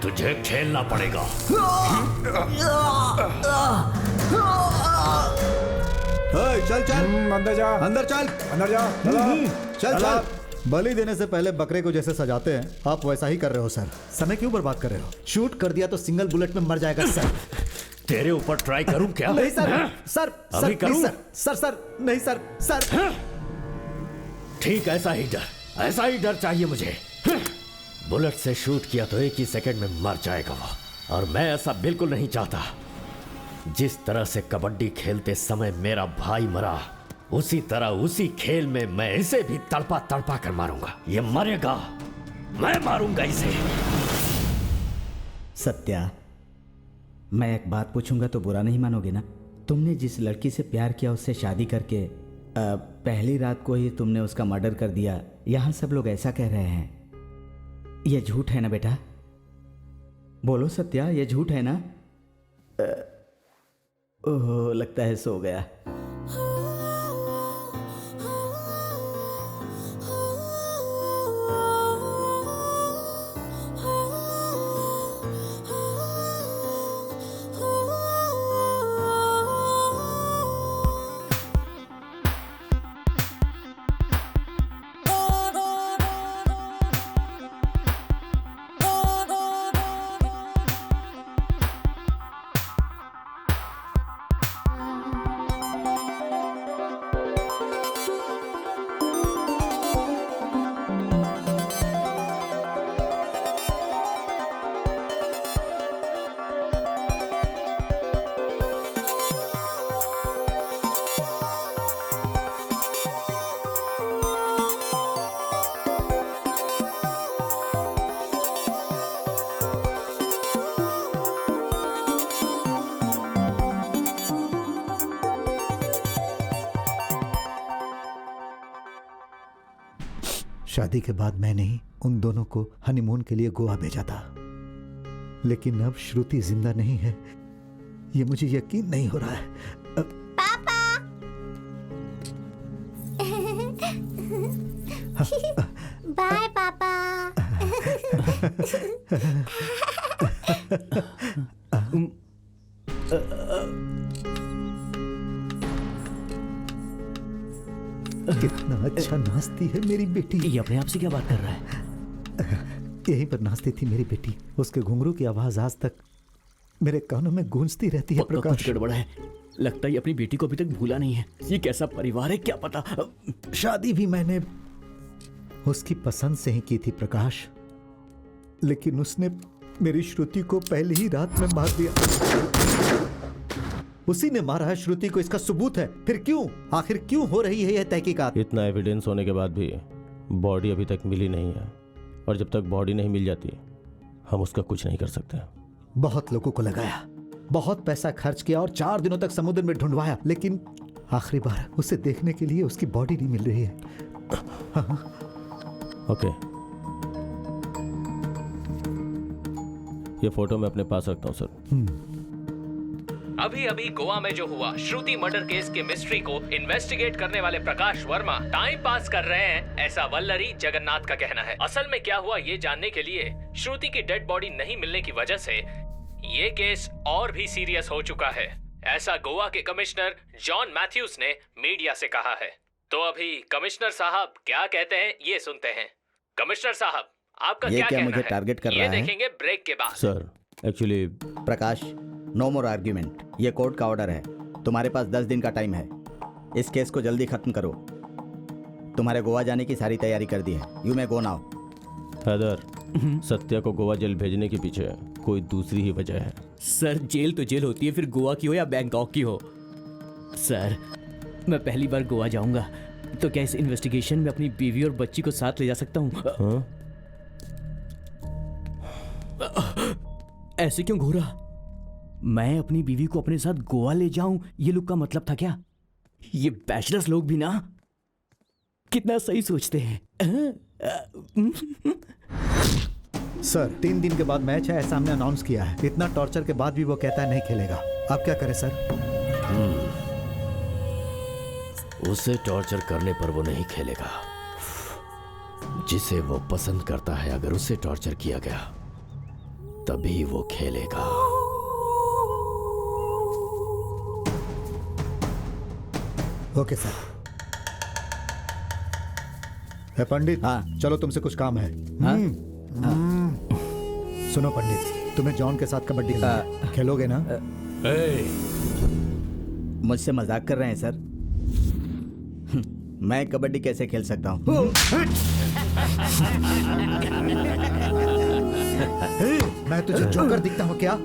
तुझे खेलना पड़ेगा। चल चल अंदर जा, अंदर चल, अंदर जा, चल चल। बलि देने से पहले बकरे को जैसे सजाते हैं, आप वैसा ही कर रहे हो सर। समय क्यों बर्बाद कर रहे हो? शूट कर दिया तो सिंगल बुलेट में मर जाएगा सर। तेरे ऊपर ट्राई करूं क्या? नहीं सर, सर अभी करूं? सर सर नहीं सर, सर। ठीक, ऐसा ही डर चाहिए मुझे। बुलेट से शूट किया तो एक ही सेकंड में मर जाएगा वो, और मैं ऐसा बिल्कुल नहीं चाहता। जिस तरह से कबड्डी खेलते समय मेरा भाई मरा, उसी तरह उसी खेल में मैं इसे भी तड़पा तड़पा कर मारूंगा। ये मरेगा, मैं मारूंगा इसे। सत्या, मैं एक बात पूछूंगा तो बुरा नहीं मानोगे ना? तुमने जिस लड़की से प्यार किया उससे शादी करके पहली रात को ही तुमने उसका मर्डर कर दिया, यहाँ सब लोग ऐसा कह रहे हैं। ये झूठ है ना बेटा? बोलो सत्या, ये झूठ है ना? ओह, लगता है सो गया। शादी के बाद मैंने ही उन दोनों को हनीमून के लिए गोवा भेजा था, लेकिन अब श्रुति जिंदा नहीं है, ये मुझे यकीन नहीं हो रहा है। पापा। बाय पापा। कितना अच्छा नाचती है मेरी बेटी। ये अपने आप से क्या बात कर रहा है? यहीं पर नाचती थी मेरी बेटी, उसके घुंघरू की आवाज आज तक मेरे कानों में गूंजती रहती है। प्रकाश, कुछ गड़बड़ है, लगता है अपनी बेटी को अभी तक भूला नहीं है। ये कैसा परिवार है क्या पता। शादी भी मैंने उसकी पसंद से ही की थी प्रकाश, लेकिन उसने मेरी श्रुति को पहली ही रात में मार दिया। उसी ने मारा है श्रुति को, इसका सबूत है। फिर क्यों, आखिर क्यों हो रही है यह तहकीकात? इतना एविडेंस होने के बाद भी बॉडी अभी तक मिली नहीं है, और जब तक बॉडी नहीं मिल जाती हम उसका कुछ नहीं कर सकते। बहुत लोगों को लगाया, बहुत पैसा खर्च किया और 4 दिनों तक समुद्र में ढूंढवाया, लेकिन आखिरी बार उसे देखने के लिए उसकी बॉडी नहीं मिल रही है। ओके, ये फोटो मैं अपने पास रखता हूँ सर। अभी अभी गोवा में जो हुआ श्रुति मर्डर केस के मिस्ट्री को इन्वेस्टिगेट करने वाले प्रकाश वर्मा टाइम पास कर रहे हैं, ऐसा वल्लरी जगन्नाथ का कहना है। असल में क्या हुआ ये जानने के लिए श्रुति की डेड बॉडी नहीं मिलने की वजह से ये केस और भी सीरियस हो चुका है, ऐसा गोवा के कमिश्नर जॉन मैथ्यूज ने मीडिया से कहा है। तो अभी कमिश्नर साहब क्या कहते हैं ये सुनते हैं। कमिश्नर साहब, आपका क्या कहना मुझे है? टारगेट कर ये रहा है? देखेंगे ब्रेक के बाद। सर एक्चुअली प्रकाश, नो मोर आर्ग्यूमेंट, ये कोर्ट का ऑर्डर है। तुम्हारे पास 10 दिन का टाइम है, इस केस को जल्दी खत्म करो। तुम्हारे गोवा जाने की सारी तैयारी कर दी है, you may go now. Haider, Satya को गोवा जेल भेजने के पीछे कोई दूसरी ही वजह है। सर जेल तो जेल होती है, फिर गोवा की हो या बैंकॉक की हो। सर मैं पहली बार गोवा जाऊंगा, तो क्या इस इन्वेस्टिगेशन में अपनी बीवी और बच्ची को साथ ले जा सकता हूँ? ऐसे क्यों घूरा? मैं अपनी बीवी को अपने साथ गोवा ले जाऊं, ये लुक का मतलब था क्या? ये बैचलर्स लोग भी ना कितना सही सोचते हैं। सर 3 दिन के बाद मैच है, ऐसा हमने अनाउंस किया है। इतना टॉर्चर के बाद भी वो कहता है नहीं खेलेगा। आप क्या करें सर? उसे टॉर्चर करने पर वो नहीं खेलेगा। जिसे वो पसंद करता है, अगर उसे टॉर्चर किया गया तभी वो खेलेगा। Okay sir. है पंडित? हाँ। चलो तुमसे कुछ काम है। हाँ? सुनो पंडित, तुम्हें जॉन के साथ कबड्डी खेलोगे ना? मुझसे मजाक कर रहे हैं सर? मैं कबड्डी कैसे खेल सकता हूँ? मैं तुझे जोकर दिखता हूँ क्या?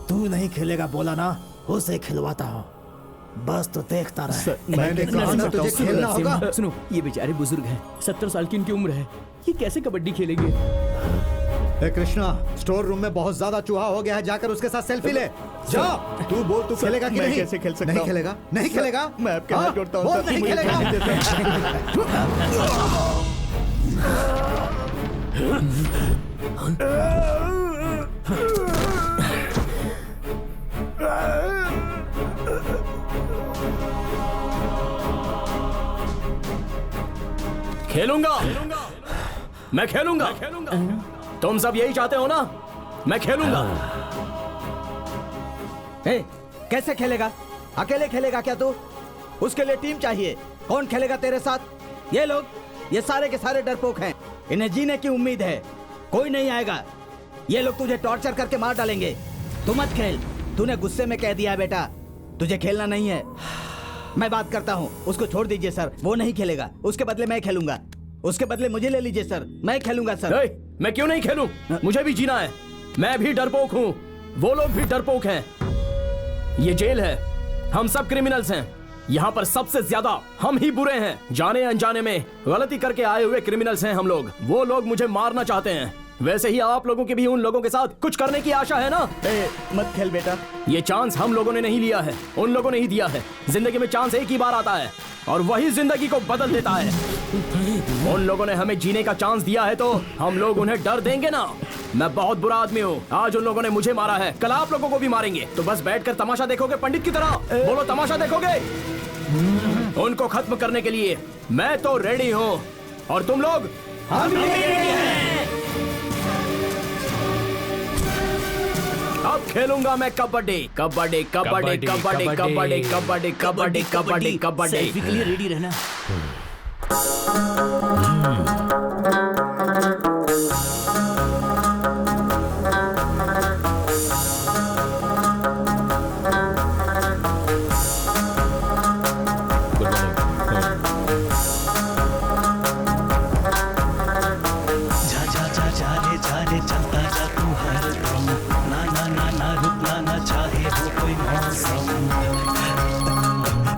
तू नहीं खेलेगा बोला ना, उसे खिलवाता हूँ, बस तो देखता रहे। मैंने कहा ना तुझे खेलना होगा। सुनो, ये बेचारे बुजुर्ग हैं, 70 साल की इनकी उम्र है, ये कैसे कबड्डी खेलेंगे? कृष्णा, स्टोर रूम में बहुत ज्यादा चूहा हो गया है, जाकर उसके साथ सेल्फी ले। जा, तू बोल तू खेलेगा कि नहीं? कैसे खेल सकता नहीं हूं? खेलेगा? नहीं खेलेगा? मैं आपके हाथ जोड़ता हूं, बोल नहीं खेलेगा? खेलूंगा, मैं खेलूंगा। तुम सब यही चाहते हो ना? मैं खेलूंगा। कैसे खेलेगा? अकेले खेलेगा क्या तू? उसके लिए टीम चाहिए। कौन खेलेगा तेरे साथ? ये लोग, ये सारे के सारे डरपोक हैं, इन्हें जीने की उम्मीद है, कोई नहीं आएगा। ये लोग तुझे टॉर्चर करके मार डालेंगे। तू मत खेल, तूने गुस्से में कह दिया बेटा, तुझे खेलना नहीं है। मैं बात करता हूँ, उसको छोड़ दीजिए सर, वो नहीं खेलेगा। उसके बदले मैं खेलूंगा, उसके बदले मुझे ले लीजिए सर, मैं खेलूंगा सर। मैं क्यों नहीं खेलूं? मुझे भी जीना है, मैं भी डरपोक हूँ, वो लोग भी डरपोक हैं। ये जेल है, हम सब क्रिमिनल्स हैं, यहाँ पर सबसे ज्यादा हम ही बुरे हैं। जाने अनजाने में गलती करके आए हुए क्रिमिनल्स हैं हम लोग। वो लोग मुझे मारना चाहते हैं, वैसे ही आप लोगों की भी उन लोगों के साथ कुछ करने की आशा है ना? मत खेल बेटा। ये चांस हम लोगों ने नहीं लिया है, उन लोगों ने ही दिया है। जिंदगी में चांस एक ही बार आता है, और वही जिंदगी को बदल देता है। उन लोगों ने हमें जीने का चांस दिया है तो हम लोग उन्हें डर देंगे ना। मैं बहुत बुरा आदमी हूँ। आज उन लोगों ने मुझे मारा है, कल आप लोगों को भी मारेंगे। तो बस बैठकर तमाशा देखोगे पंडित की तरह? बोलो, तमाशा देखोगे? उनको खत्म करने के लिए मैं तो रेडी हूँ। और तुम लोग? हम भी रेडी हैं। अब खेलूंगा मैं कबड्डी कबड्डी कबड्डी कबड्डी कबड्डी कबड्डी कबड्डी कबड्डी कबड्डी। सेल्फी के लिए रेडी रहना।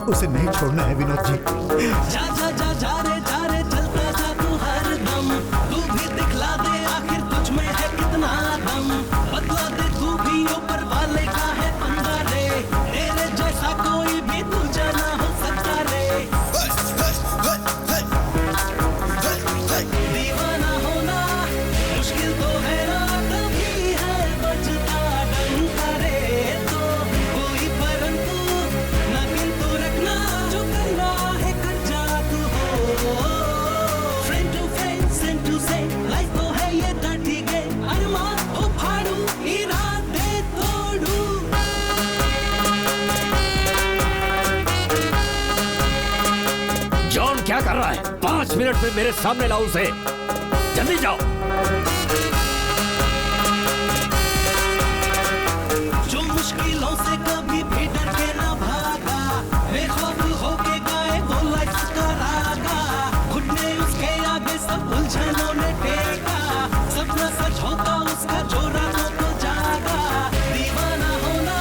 उसे नहीं छोड़ना है विनोद जी। जा जा जा जा रे चलता जा तू हर दम। तू भी दिखला दे आखिर तुझ में है कितना दम। बतला दे तू भी ऊपर वाले का है पंगा रे। तेरे जैसा कोई भी तुझे ना हो सकता रे। दीवाना होना मुश्किल तो है ना, कभी है बचता डंका रे। तो कोई परंतु ना किंतु रखना, जो करना है कर जा तू हो। Friend to friend same to same life तो है ये डर्टी गेम। अरमान हो फाड़ू इरादे तोड़ू। जॉन क्या कर रहा है? 5 मिनट में मेरे सामने लाओ उसे। जल्दी जाओ। जो मुश्किलों से कभी भी डर के ना भागा, बेखौफ होके गाए वो लाइफ का रागा। घुटने उसके आगे सब उलझनों ने टेका। सपना सच होता उसका जो रातों को जागा। दीवाना होना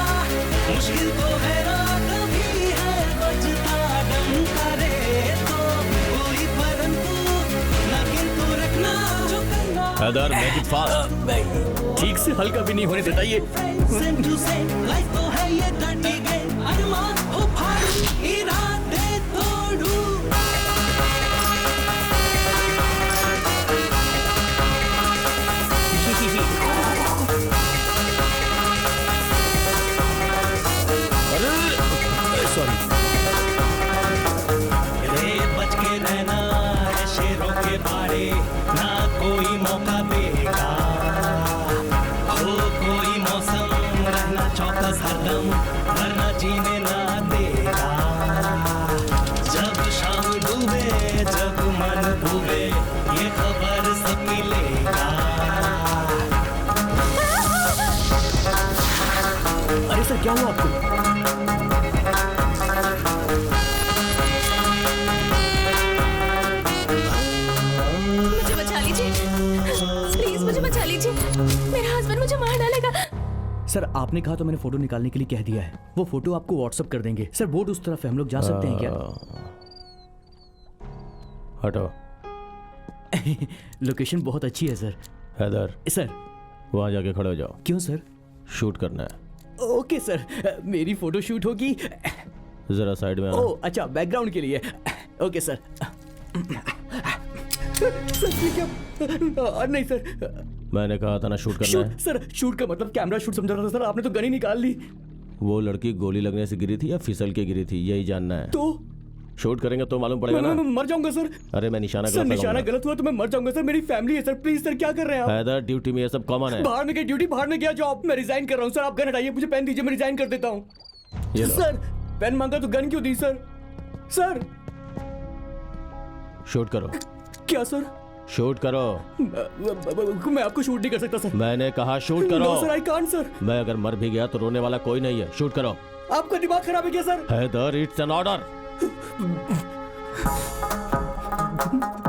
मुश्किल तो है ना, कभी है बचता डंका रे। तो कोई परंतु ना किंतु रखना, जो करना हैदर, मेक इट फास्ट। ठीक से हल्का भी नहीं होने देता ये। सेम टू सेम लाइफ तो है ये डर्टी गेम। अरमान हो फाड़ू इरादे तोड़ू। सॉरी। रे बच के रहना है शेरों के बारे, ना कोई मौका देगा। हो कोई मौसम रहना चौकस हरदम, वरना जीने ना देगा। जब शाम डूबे जब मन डूबे, ये खबर सब मिलेगा। अरे सर, क्या हुआ आपको? मुझे बचा लीजिए, प्लीज मुझे बचा लीजिए। मेरा हस्बैंड मुझे मार डालेगा। सर, आपने कहा तो मैंने फोटो निकालने के लिए कह दिया है। वो फोटो आपको व्हाट्सएप कर देंगे। सर, बोर्ड उस तरफ है, हम लोग जा सकते हैं क्या? हटो। लोकेशन बहुत अच्छी है सर। हैदर, सर वहां जाके खड़े हो जाओ। क्यों सर? शूट करना है। ओके सर, मेरी फोटो शूट होगी। जरा साइड में आना। ओह अच्छा, बैकग्राउंड के लिए। Okay sir. सर ये क्या? नहीं सर, मैंने कहा था ना शूट करना है। सर शूट का मतलब कैमरा शूट समझ रहा था सर। आपने तो गन ही निकाल ली। वो लड़की गोली लगने से गिरी थी या फिसल के गिरी थी, यही जानना है। तो शूट करेंगे तो मालूम पड़ेगा ना। मैं मर जाऊंगा सर। अरे मैं निशाना सर, निशाना गलत हुआ तो मैं मर जाऊंगा सर। मेरी फैमिली है सर। प्लीज सर, क्या कर रहे हैं आप? हैदर, ड्यूटी में ये सब कॉमन है। बाहर में क्या ड्यूटी, बाहर में क्या जॉब? मैं रिजाइन कर रहा हूँ सर। आप गन हटाइए, मुझे पेन दीजिए, मैं रिजाइन कर देता हूँ। सर पेन मांगा तो गन क्यों दी सर? सर शूट करो। क्या सर? शूट करो। मैं आपको शूट नहीं कर सकता सर। मैंने कहा शूट करो। No sir, I can't sir. मैं अगर मर भी गया तो रोने वाला कोई नहीं है। शूट करो। आपका दिमाग खराब है क्या sir? Haider, it's an order.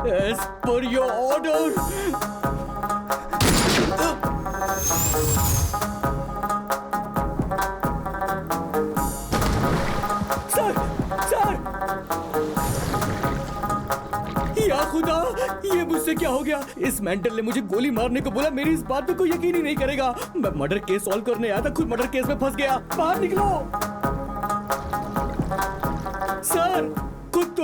As per your order. Sir, sir, या खुदा, ये मुझसे क्या हो गया? इस मेंटल ने मुझे गोली मारने को बोला। मेरी इस बात पे कोई यकीन ही नहीं करेगा। मैं मर्डर केस सॉल्व करने आया था, खुद मर्डर केस में फंस गया। बाहर निकलो सर। खुद तो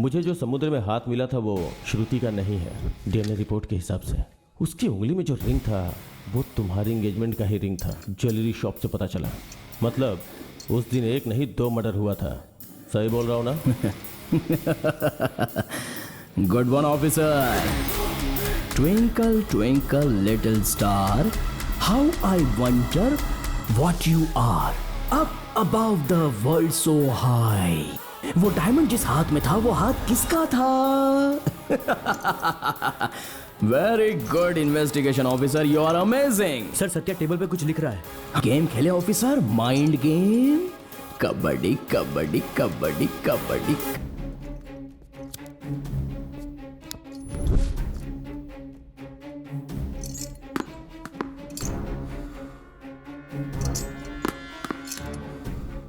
मुझे जो समुद्र में हाथ मिला था वो श्रुति का नहीं है। डीएनए रिपोर्ट के हिसाब से उसकी उंगली में जो रिंग था वो तुम्हारी एंगेजमेंट का ही रिंग था। ज्वेलरी शॉप से पता चला। मतलब उस दिन एक नहीं 2 मर्डर हुआ था। सही बोल रहा हूँ ना? Good one officer. Twinkle twinkle little star, how I wonder what you are up above the world so high. वो डायमंड जिस हाथ में था वो हाथ किसका था? Very good investigation officer, you are amazing. Sir Satya table पे कुछ लिख रहा है। गेम खेले officer, mind game. Kabaddi kabaddi kabaddi kabaddi.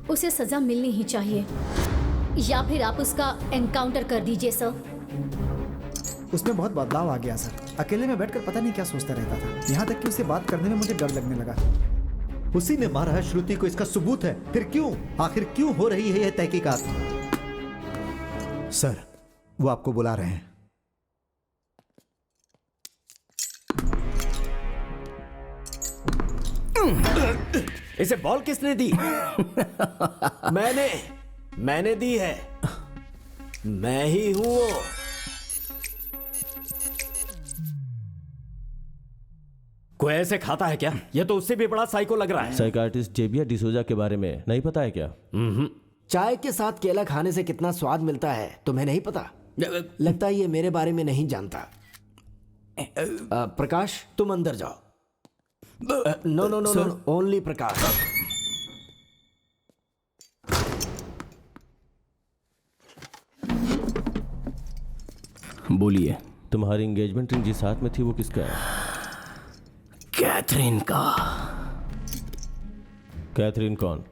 उसे सजा मिलनी ही चाहिए, या फिर आप उसका एनकाउंटर कर दीजिए सर। उसमें बहुत बदलाव आ गया सर। अकेले में बैठकर पता नहीं क्या सोचता रहता था, यहाँ तक कि उससे बात करने में मुझे डर लगने लगा। उसी ने मारा है श्रुति को, इसका सबूत है। फिर क्यों, आखिर क्यों हो रही है यह तहकीकात? सर, वो आपको बुला रहे हैं। इसे बॉल किसने दी? मैंने दी है। मैं ही हूं वो। कोई ऐसे खाता है क्या? ये तो उससे भी बड़ा साइको लग रहा है। साइकार्टिस्ट जेबिया डिसोजा के बारे में नहीं पता है क्या? चाय के साथ केला खाने से कितना स्वाद मिलता है तुम्हें नहीं पता? लगता है ये मेरे बारे में नहीं जानता। प्रकाश, तुम अंदर जाओ। No no no no, only Prakash. बोलिए। तुम्हारी एंगेजमेंट रिंग जिस हाथ में थी वो किसका है? कैथरीन का। कैथरीन कौन?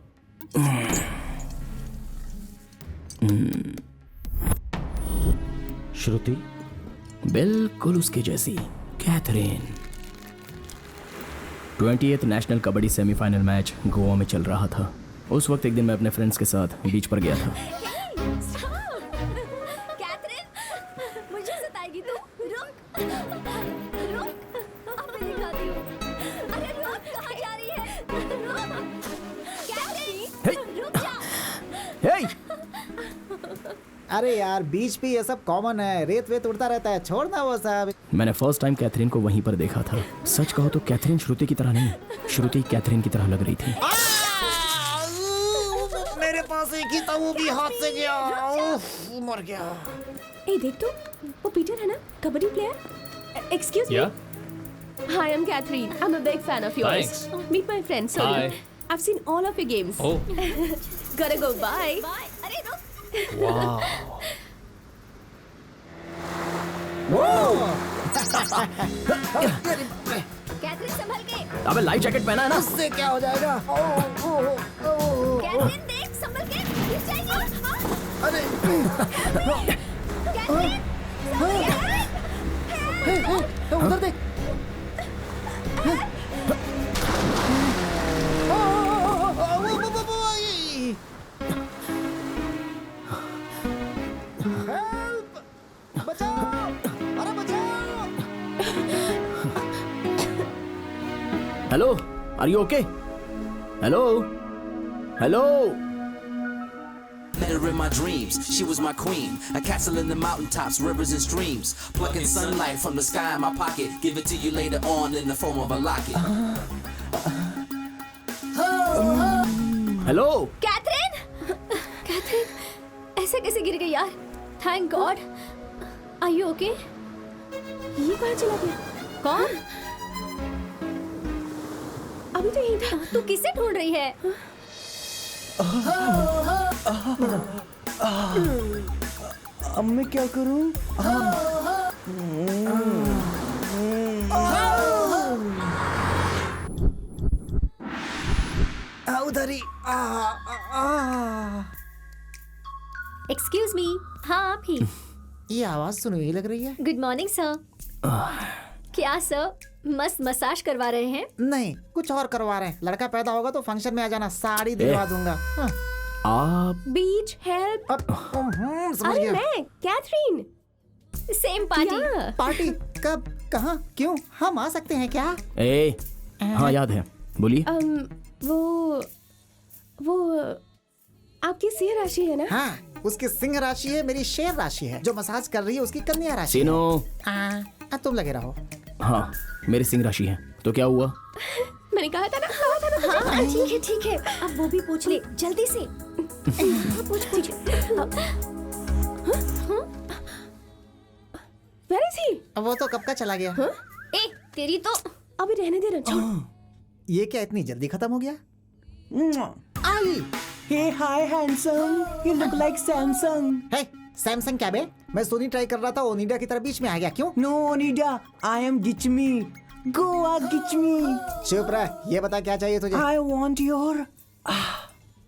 श्रुति? बिल्कुल उसके जैसी, Catherine. 28th national kabaddi semifinal match Goa में चल रहा था। उस वक्त एक दिन मैं अपने फ्रेंड्स के साथ बीच पर गया था। कैथरीन, मुझे सताएगी तू? रुक, रुक, अब मैं दिखाती हूँ। अरे रुक, कहाँ जा रही है? रुक, कैथरीन, रुक जा। हे! अरे यार, बीच पे ये सब कॉमन है, रेत वेत उड़ता रहता है, छोड़ना वो सब। मैंने फर्स्ट टाइम कैथरीन को वहीं पर देखा था। सच कहो तो कैथरीन श्रुति की तरह नहीं, श्रुति कैथरीन की तरह लग रही थी। मेरे पास एक ही था, वो भी हाथ से गया। मर गया। ए देख तो, वो पीटर है ना, kabaddi player. Excuse me. Hi, I'm Catherine. I'm a big fan of yours. Thanks. Meet my friend Sonu. Hi. I've seen all of your games. Oh. Gotta go. Bye. Bye. अरे रुक। वाह। कैथरीन संभल के। अबे लाइफ जैकेट पहना है ना? उससे क्या हो जाएगा? कैथरीन देख, संभल के, गिर जाएगी। अरे कैथरीन, उधर देख। Hello, are you okay? Hello, hello. Met her in my dreams, she was my queen. A castle in the mountaintops, rivers and streams. Plucking sunlight from the sky in my pocket. Give it to you later on in the form of a locket. Hello. Catherine, Catherine, ऐसे कैसे गिर गई यार? Thank God. Are you okay? ये कहाँ चला गया? कौन? अभी तो यही था। तू किसे ढूंढ रही है? अब मैं क्या करूं? उधर ही। Excuse me. हाँ, आप ही। ये आवाज सुनो, ये लग रही है। Good morning sir. क्या सर, मस्त मसाज करवा रहे हैं? नहीं, कुछ और करवा रहे हैं। लड़का पैदा होगा तो फंक्शन में आ जाना, साड़ी दिलवा दूंगा। हाँ। आप बीच हेल्प। समझ अरे गया। मैं कैथरीन। Same party. पार्टी कब, कहाँ, क्यों? हम आ सकते हैं क्या? ए, हाँ याद है, बोलिए। वो आपकी सिंह राशि है ना? हाँ, उसकी सिंह राशि है, मेरी शेर राशि है। जो मसाज कर रही है उसकी कन्या राशि है। सीनो। तुम लगे रहो। हाँ, मेरी सिंह राशि है। तो क्या हुआ? मैंने कहा था ना। हाँ, ठीक है। अब वो भी पूछ ले जल्दी से। पूछ। Where is he? वो तो कब का चला गया। ए, तेरी तो अभी रहने दे ना। ये क्या इतनी जल्दी खत्म हो गया? आई। Hey, hi, handsome. You look like Samsung. Hey, Samsung क्या बे? मैं सोनी ट्राई कर रहा था, ओनिडा की तरह बीच में आ गया। क्यों? No, Onida. I am Gichmi. Goa Gichmi. चुप रह। ये बता क्या चाहिए तुझे? I want your...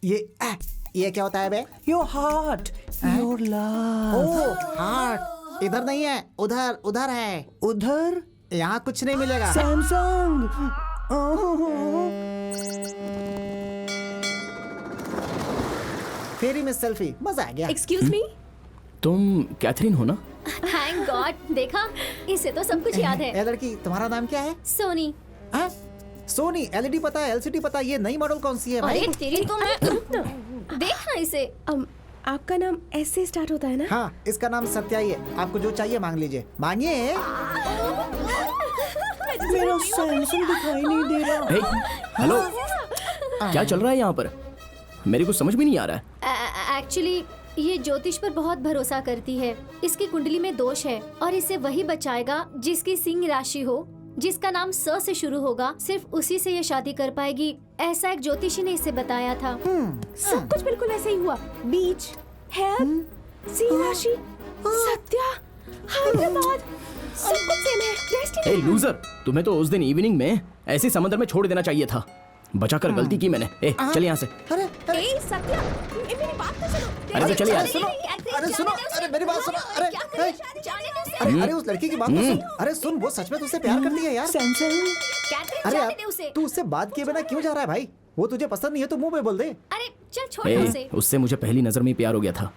ये क्या होता है बे? Your heart. Your love. Oh, heart. इधर नहीं है, उधर है। उधर? यहाँ कुछ नहीं मिलेगा। Samsung. फेरी में सेल्फी, मजा आ गया। Excuse me? तुम कैथरीन हो ना? थैंक गॉड, देखा इसे तो सब कुछ याद है। ए लड़की, तुम्हारा नाम क्या है? सोनी। सोनी। एलईडी पता है, एलसीडी पता है, ये नई मॉडल कौन सी है भाई? अरे तेरी तो मैं देखना इसे। आपका नाम ऐसे स्टार्ट होता है ना? हाँ, इसका नाम सत्या ही है। आपको जो चाहिए मांग लीजिए। मांगिए। मेरा सैमसंग दिखाई नहीं दे रहा। हे, हेलो, क्या चल रहा है यहाँ पर? मेरे को समझ भी नहीं आ रहा है। एक्चुअली ये ज्योतिष पर बहुत भरोसा करती है। इसकी कुंडली में दोष है और इसे वही बचाएगा जिसकी सिंह राशि हो, जिसका नाम स से शुरू होगा। सिर्फ उसी से ये शादी कर पाएगी, ऐसा एक ज्योतिषी ने इसे बताया था। सब कुछ बिल्कुल ऐसे ही हुआ। बीच, हेल्प, सिंह राशि, सत्या, हैदराबाद, सब कुछ सेम है। डेस्टिनी। ए लूजर, तुम्हें तो उस दिन इवनिंग में ऐसे समंदर में छोड़ देना चाहिए था। बचाकर गलती की मैंने। ए, चल यहाँ से। ए सत्या, मेरी बात तो सुनो। अरे तो चलिए यार। अरे सुनो, अरे मेरी बात सुनो। अरे उस लड़की की बात तो सुन। अरे सुन, वो सच में तुझसे प्यार करती है यार। अरे यार, तू उससे बात किए बिना क्यों जा रहा है भाई? वो तुझे पसंद नहीं है तो मुंह पे बोल दे। अरे चल छोड़ उसे। उससे मुझे पहली नजर में ही प्यार हो गया था,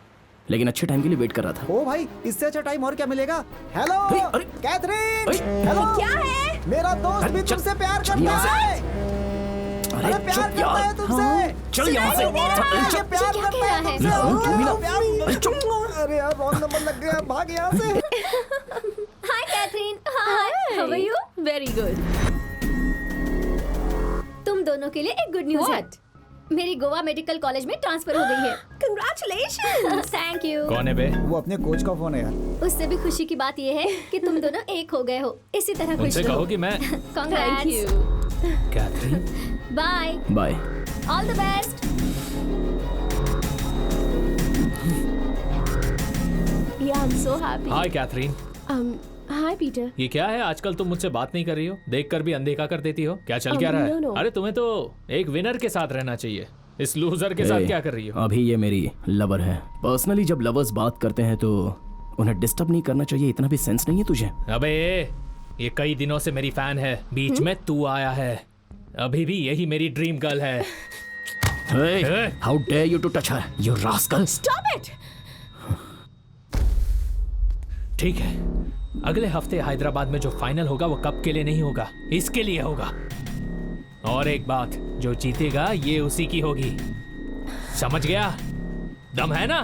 लेकिन अच्छे टाइम के लिए वेट कर रहा था। ओ भाई, इससे अच्छा टाइम और क्या मिलेगा? Hello Catherine. हेलो, क्या है? मेरा दोस्त भी तुमसे प्यार करता है। अरे प्यार करता है तुमसे। चल यहाँ से। प्यार करता है तुमसे। अरे यार, रॉन्ग नंबर लग गया, भाग यहाँ से। Hi Catherine. Hi, how are you? Very good. तुम दोनों के लिए एक गुड न्यूज़ है। मेरी गोवा मेडिकल कॉलेज में ट्रांसफर हो गई है। Congratulations! Thank you. कौन है बे? वो अपने कोच का फोन है यार। उससे भी खुशी की बात यह है कि तुम दोनों एक हो गए हो। इसी तरह खुश उनसे कहो कि मैं Congrats. Catherine. Bye bye. All the best. Yeah, I'm so happy. Hi Catherine. Hi Peter. ये क्या है, आजकल तुम मुझसे बात नहीं कर रही हो? देखकर भी अनदेखा कर देती हो। क्या चल क्या रहा है? no. अरे तुम्हें तो एक विनर के साथ रहना चाहिए। इस लूजर के साथ क्या कर रही हो? अभी ये मेरी लवर है। पर्सनली जब लवर्स बात करते हैं तो उन्हें डिस्टर्ब नहीं करना चाहिए, इतना भी सेंस नहीं है तुझे? अबे ये कई दिनों से मेरी फैन है, बीच में तू आया है। अभी भी यही मेरी ड्रीम गर्ल है। Hey, how dare you to touch her, you rascal! Stop it! ठीक है, अगले हफ्ते हैदराबाद में जो फाइनल होगा वो कप के लिए नहीं होगा, इसके लिए होगा। और एक बात, जो जीतेगा ये उसी की होगी। समझ गया? दम है ना?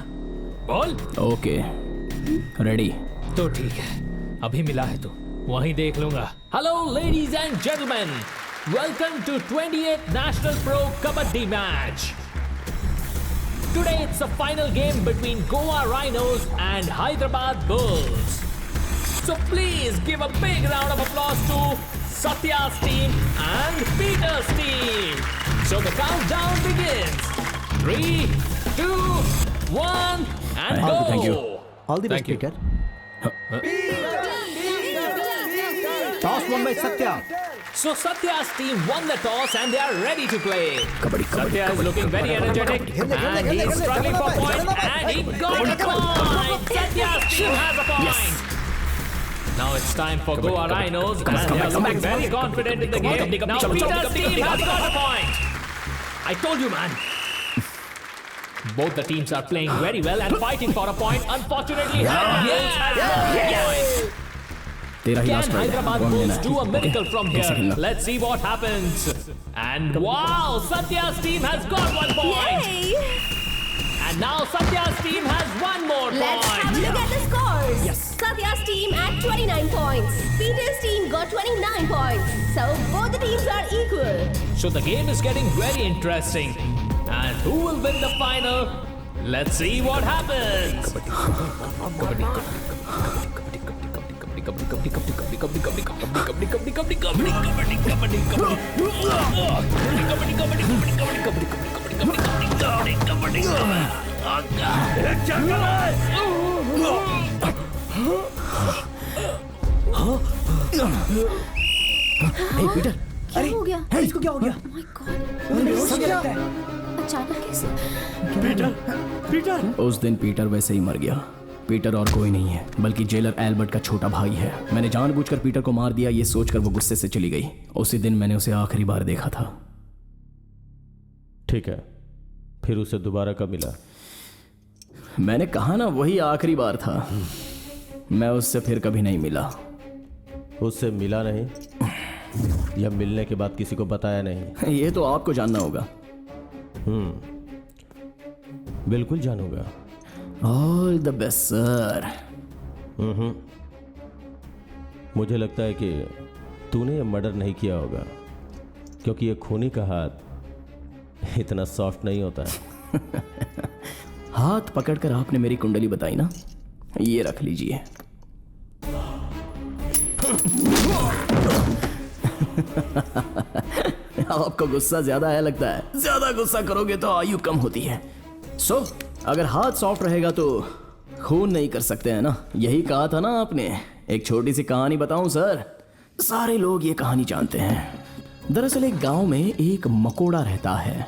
बोल। Okay, ready. तो ठीक है, अभी मिला है तो वहीं देख लूंगा। Hello ladies and gentleman, welcome to 28th National Pro Kabaddi match. Today it's a final game between Goa Rhinos and Hyderabad Bulls. So please give a big round of applause to Satya's team and Peter's team. So the countdown begins. 3, 2, 1, and go. Thank you. All the best, Peter. Toss won by Satya. So Satya's team won the toss and they are ready to play. Kabaddi, Satya is looking very energetic and he is struggling for point and he got a point. Satya's team has a point. Yes. Now it's time for Goa Rhinos and they are looking very confident in the game. Now Peter's team has got a point. I told you, man. Both the teams are playing very well and fighting for a point. Unfortunately, Hyderabad तेरा ही Can लास्ट राइड है, Hyderabad कौन लेना Bulls do a है? miracle from एक सेकंड here? ना। Let's see what happens. And wow, Satya's team has got 1 point. And now Satya's team has 1 more Let's point. have a look at the scores. Yes. Satya's team at 29 points. Peter's team got 29 points. So both the teams are equal. So the game is getting very interesting. And who will win the final? Let's see what happens. Peter, क्या हो गया? इसको क्या हो गया? Oh my God. सत्या! अचानक कैसे? पीटर! उस दिन पीटर वैसे ही मर गया। पीटर और कोई नहीं है बल्कि जेलर एल्बर्ट का छोटा भाई है। मैंने जानबूझकर पीटर को मार दिया ये सोचकर वो गुस्से से चली गई। उसी दिन मैंने उसे आखिरी बार देखा था। ठीक है, फिर उसे दोबारा कब मिला? मैंने कहा ना वही आखिरी बार था। मैं उससे फिर कभी नहीं मिला। उससे मिला नहीं या मिलने के बाद किसी को बताया नहीं? ये तो आपको जानना होगा। बिल्कुल जानूंगा। All the best sir. मुझे लगता है कि तूने ये मर्डर नहीं किया होगा क्योंकि ये खूनी का हाथ इतना सॉफ्ट नहीं होता है। हाथ पकड़कर आपने मेरी कुंडली बताई ना, ये रख लीजिए। आपको गुस्सा ज्यादा है लगता है। ज्यादा गुस्सा करोगे तो आयु कम होती है। सो अगर हाथ सॉफ्ट रहेगा तो खून नहीं कर सकते हैं ना। यही कहा था ना आपने। एक छोटी सी कहानी बताऊं सर? सारे लोग ये कहानी जानते हैं। दरअसल एक गांव में एक मकोड़ा रहता है।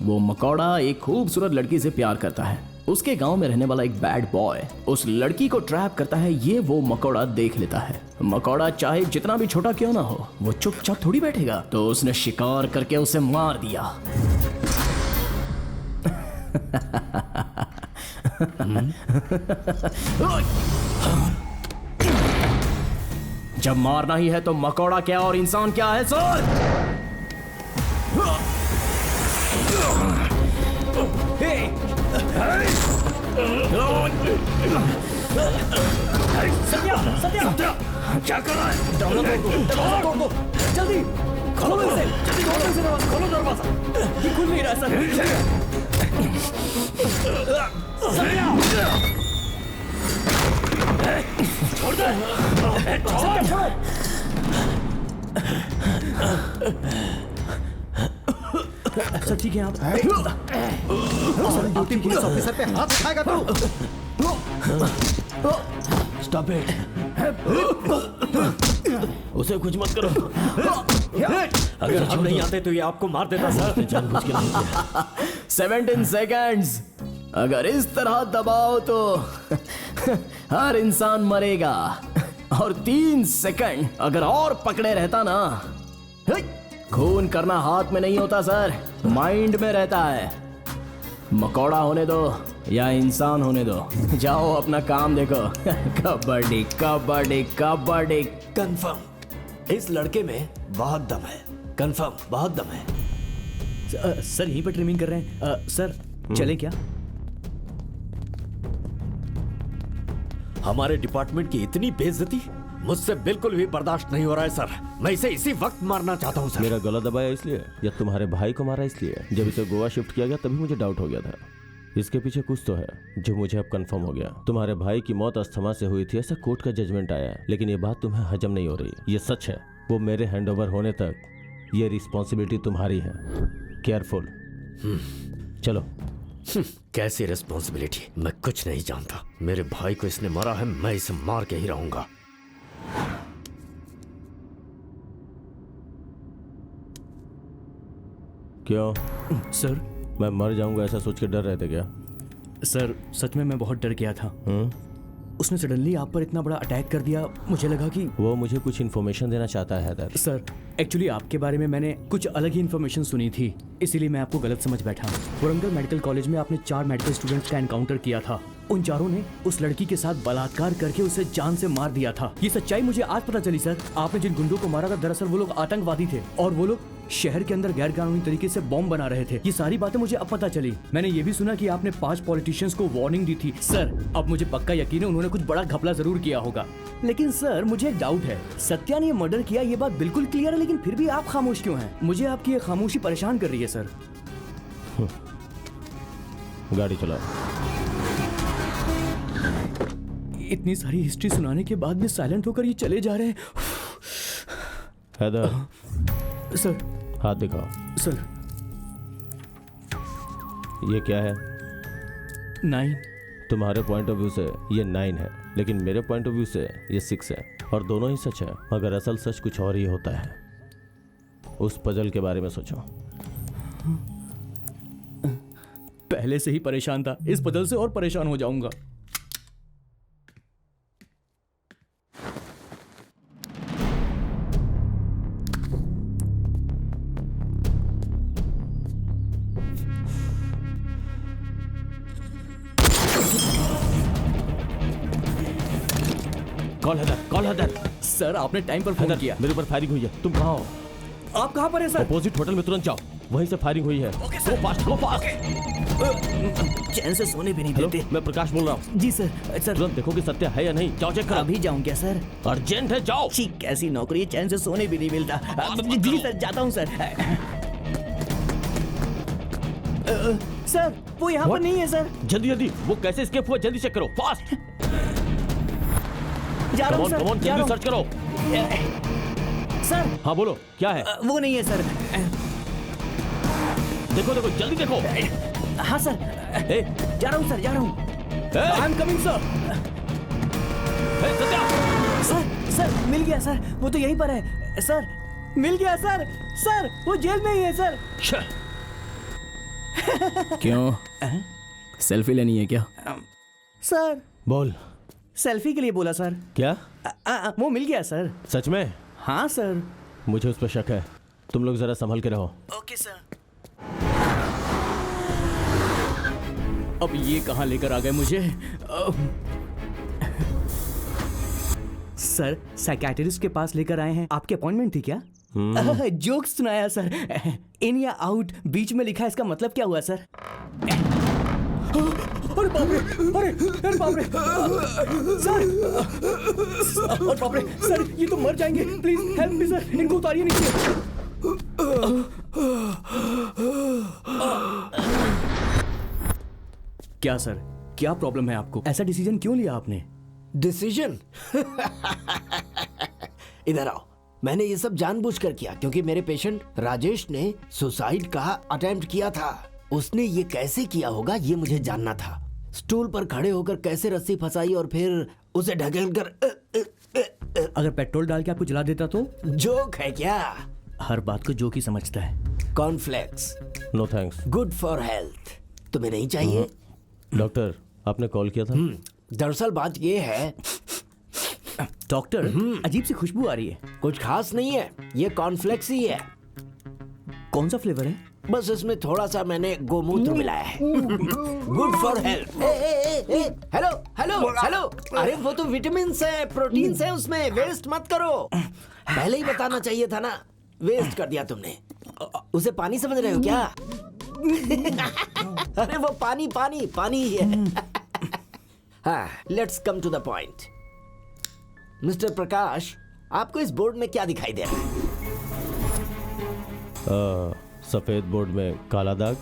वो मकोड़ा एक खूबसूरत लड़की से प्यार करता है। उसके गांव में रहने वाला एक बैड बॉय उस लड़की को ट्रैप करता है। ये वो मकोड़ा देख लेता है। मकोड़ा चाहे जितना भी छोटा क्यों ना हो, वो चुपचाप थोड़ी बैठेगा। तो उसने शिकार करके उसे मार दिया। जब मारना ही है तो मकोड़ा क्या और इंसान क्या है सर? सत्या क्या कर रहा है? दरवाजा तोड़ दो, जल्दी खोलो इसे, खोलो दरवाजा। ये खुल नहीं रहा सर। छोड़ दे, सर ठीक है आप? ड्यूटी पुलिस ऑफिसर पे हाथ उठाएगा तू? Stop it. उसे कुछ मत करो। अगर हम नहीं आते तो ये आपको मार देता सर। जानबूझ के नहीं किया। 17 सेकंड्स अगर इस तरह दबाओ तो हर इंसान मरेगा। और 3 सेकंड अगर और पकड़े रहता ना, खून करना हाथ में नहीं होता सर, माइंड में रहता है। मकोड़ा होने दो या इंसान होने दो, जाओ अपना काम देखो। कबड्डी कबड्डी कबड्डी। कंफर्म इस लड़के में बहुत दम है। कंफर्म बहुत दम है। सर यहीं पर ट्रिमिंग कर रहे हैं। सर चले क्या? हमारे डिपार्टमेंट की इतनी बेइज्जती मुझसे बिल्कुल भी बर्दाश्त नहीं हो रहा है सर। मैं इसे इसी वक्त मारना चाहता हूँ सर। मेरा गला दबाया इसलिए या तुम्हारे भाई को मारा इसलिए? जब इसे गोवा शिफ्ट किया गया तभी मुझे डाउट हो गया था। इसके पीछे कुछ तो है जो मुझे अब कंफर्म हो गया। तुम्हारे भाई की मौत अस्थमा से हुई थी ऐसा कोर्ट का जजमेंट आया है, लेकिन ये बात तुम्हें हजम नहीं हो रही। ये सच है। वो मेरे हैंडओवर होने तक ये रिस्पॉन्सिबिलिटी तुम्हारी है। केयरफुल। चलो। कैसी रिस्पॉन्सिबिलिटी? मैं कुछ नहीं जानता। मेरे भाई को इसने मारा है, मैं इसे मार के ही रहूंगा। क्यों सर? मैं मर जाऊंगा ऐसा सोच के डर रहे थे क्या? सर सच में मैं बहुत डर गया था। उसने सडनली आप पर इतना बड़ा अटैक कर दिया, मुझे लगा कि वो मुझे कुछ इन्फॉर्मेशन देना चाहता है हैदर। सर एक्चुअली आपके बारे में मैंने कुछ अलग ही इन्फॉर्मेशन सुनी थी, इसीलिए मैं आपको गलत समझ बैठा। वारंगल मेडिकल कॉलेज में आपने 4 मेडिकल स्टूडेंट्स का एनकाउंटर किया था। उन चारों ने उस लड़की के साथ बलात्कार करके उसे जान से मार दिया था। ये सच्चाई मुझे आज पता चली सर। आपने जिन गुंडों को मारा था दरअसल वो लोग आतंकवादी थे और वो लोग शहर के अंदर गैर कानूनी तरीके से बॉम्ब बना रहे थे। ये सारी बातें मुझे अब पता चली। मैंने ये भी सुना कि आपने 5 पॉलिटिशियंस को वार्निंग दी थी। सर अब मुझे पक्का यकीन है उन्होंने कुछ बड़ा घपला जरूर किया होगा। लेकिन सर मुझे एक डाउट है, सत्या ने ये मर्डर किया ये बात बिल्कुल क्लियर है, लेकिन फिर भी आप खामोश क्यों हैं? मुझे आपकी ये खामोशी परेशान कर रही है सर। गाड़ी चलाओ। इतनी सारी हिस्ट्री सुनाने के बाद भी साइलेंट होकर ये चले जा रहे हैं। हैदर सर हाथ दिखाओ। सर ये क्या है? 9। तुम्हारे पॉइंट ऑफ व्यू से ये 9 है, लेकिन मेरे पॉइंट ऑफ व्यू से ये 6 है, और दोनों ही सच है। मगर असल सच कुछ और ही होता है। उस पजल के बारे में सोचो। पहले से ही परेशान था, इस पजल से और परेशान हो जाऊंगा। कॉल हैदर। सर आपने टाइम पर फोन किया। मेरे ऊपर फायरिंग हुई है, तुम कहाँ हो? आप कहाँ पर हैं सर? अपोजिट होटल में तुरंत जाओ, वहीं से फायरिंग हुई है। गो फास्ट। चैन से सोने भी नहीं हेलो, देते। मैं प्रकाश बोल रहा हूँ। जी सर। सर तुरंत देखो कि सत्या है या नहीं। जाओ चेक करो। अभी जाऊँ क्या सर? अर्जेंट है, जाओ। ठीक, कैसी नौकरी है, चैन से सोने भी नहीं मिलता। जी सर जाता हूँ सर। सर वो यहाँ पर नहीं है सर। जल्दी वो कैसे एस्केप हुआ, जल्दी चेक करो, फास्ट। जा रहा हूँ सर। जल्दी सर्च करो। सर हाँ बोलो, क्या है? वो नहीं है सर। देखो जल्दी देखो। हाँ सर। जा रहा हूँ सर, जा रहा हूँ। I am coming sir. Sir मिल गया सर, वो तो यहीं पर है। सर मिल गया सर। सर वो जेल में ही है सर। क्यों, सेल्फी लेनी है क्या? सर बोल। सेल्फी के लिए बोला सर। क्या? वो मिल गया सर। सच में? हाँ सर। मुझे उस पर शक है, तुम लोग जरा संभल के रहो। Okay sir. अब ये कहाँ लेकर आ गए मुझे? सर साइकियाट्रिस्ट के पास लेकर आए हैं, आपकी अपॉइंटमेंट थी क्या? जोक सुनाया सर। इन या आउट बीच में लिखा, इसका मतलब क्या हुआ सर? अरे बाप रे, अरे बाप रे सर, अरे बाप रे सर, ये तो मर जाएंगे। प्लीज हेल्प मी सर, इनको उतारिए नीचे। क्या सर, क्या प्रॉब्लम है आपको? ऐसा डिसीजन क्यों लिया आपने? डिसीजन? इधर आओ। मैंने ये सब जानबूझकर किया क्योंकि मेरे पेशेंट राजेश ने सुसाइड का अटेम्प्ट किया था। उसने ये कैसे किया होगा ये मुझे जानना था। स्टूल पर खड़े होकर कैसे रस्सी फंसाई और फिर उसे ढकेलकर अगर पेट्रोल डाल के आपको जला देता तो? जोक है क्या? हर बात को जोक ही समझता है। Cornflakes. No thanks. Good for health. तुम्हें नहीं चाहिए? डॉक्टर आपने कॉल किया था? दरअसल बात ये है डॉक्टर, अजीब सी खुशबू आ रही है। कुछ खास नहीं है, ये कॉर्नफ्लेक्स ही है। कौन सा फ्लेवर है? बस इसमें थोड़ा सा मैंने गोमूत्र मिलाया है। Good for health. Hello hello hello, अरे वो तो विटामिन है, प्रोटीन है उसमें, वेस्ट मत करो। पहले ही बताना चाहिए था ना, वेस्ट कर दिया तुमने। उसे पानी समझ रहे हो क्या? अरे वो पानी पानी पानी ही है। हाँ, let's come to the point. Mister Prakash, आपको इस बोर्ड में क्या दिखाई दे रहा है? सफेद बोर्ड में काला दाग।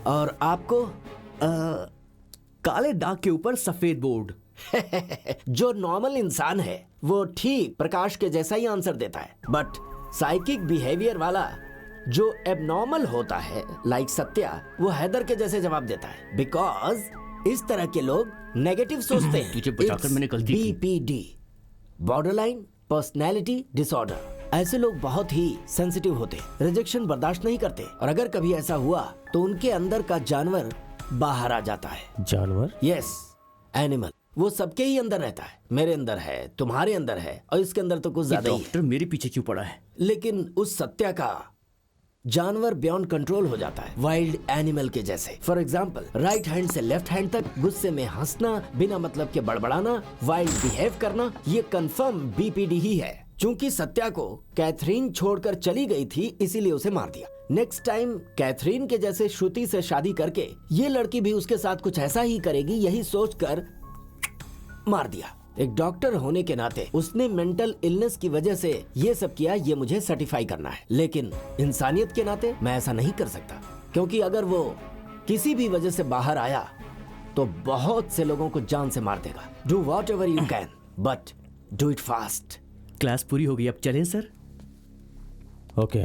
और आपको? काले दाग के ऊपर सफेद बोर्ड। जो नॉर्मल इंसान है वो ठीक प्रकाश के जैसा ही आंसर देता है, बट साइकिक बिहेवियर वाला जो एबनॉर्मल होता है लाइक सत्या, वो हैदर के जैसे जवाब देता है। बिकॉज इस तरह के लोग नेगेटिव सोचते हैं। तुझे बचाकर मैंने गलती की। BPD, borderline personality disorder. ऐसे लोग बहुत ही सेंसिटिव होते, रिजेक्शन बर्दाश्त नहीं करते, और अगर कभी ऐसा हुआ तो उनके अंदर का जानवर बाहर आ जाता है। जानवर? Yes, animal. वो सबके ही अंदर रहता है। मेरे अंदर है, तुम्हारे अंदर है, और इसके अंदर तो कुछ ज्यादा ही है। डॉक्टर मेरे पीछे क्यों पड़ा है? लेकिन उस सत्या का जानवर बियॉन्ड कंट्रोल हो जाता है, वाइल्ड एनिमल के जैसे। फॉर एग्जाम्पल, राइट हैंड से लेफ्ट हैंड तक गुस्से में हंसना, बिना मतलब के बड़बड़ाना, वाइल्ड बिहेव करना, ये कंफर्म बीपीडी ही है। चूंकि सत्या को कैथरीन छोड़कर चली गई थी, इसीलिए उसे मार दिया। नेक्स्ट टाइम कैथरीन के जैसे श्रुति से शादी करके ये लड़की भी उसके साथ कुछ ऐसा ही करेगी, यही सोचकर मार दिया। एक डॉक्टर होने के नाते उसने मेंटल इलनेस की वजह से ये सब किया, ये मुझे सर्टिफाई करना है। लेकिन इंसानियत के नाते मैं ऐसा नहीं कर सकता, क्योंकि अगर वो किसी भी वजह से बाहर आया तो बहुत से लोगों को जान से मार देगा। Do what ever you can, but do it fast. Class पूरी हो गई, अब चलें सर? ओके।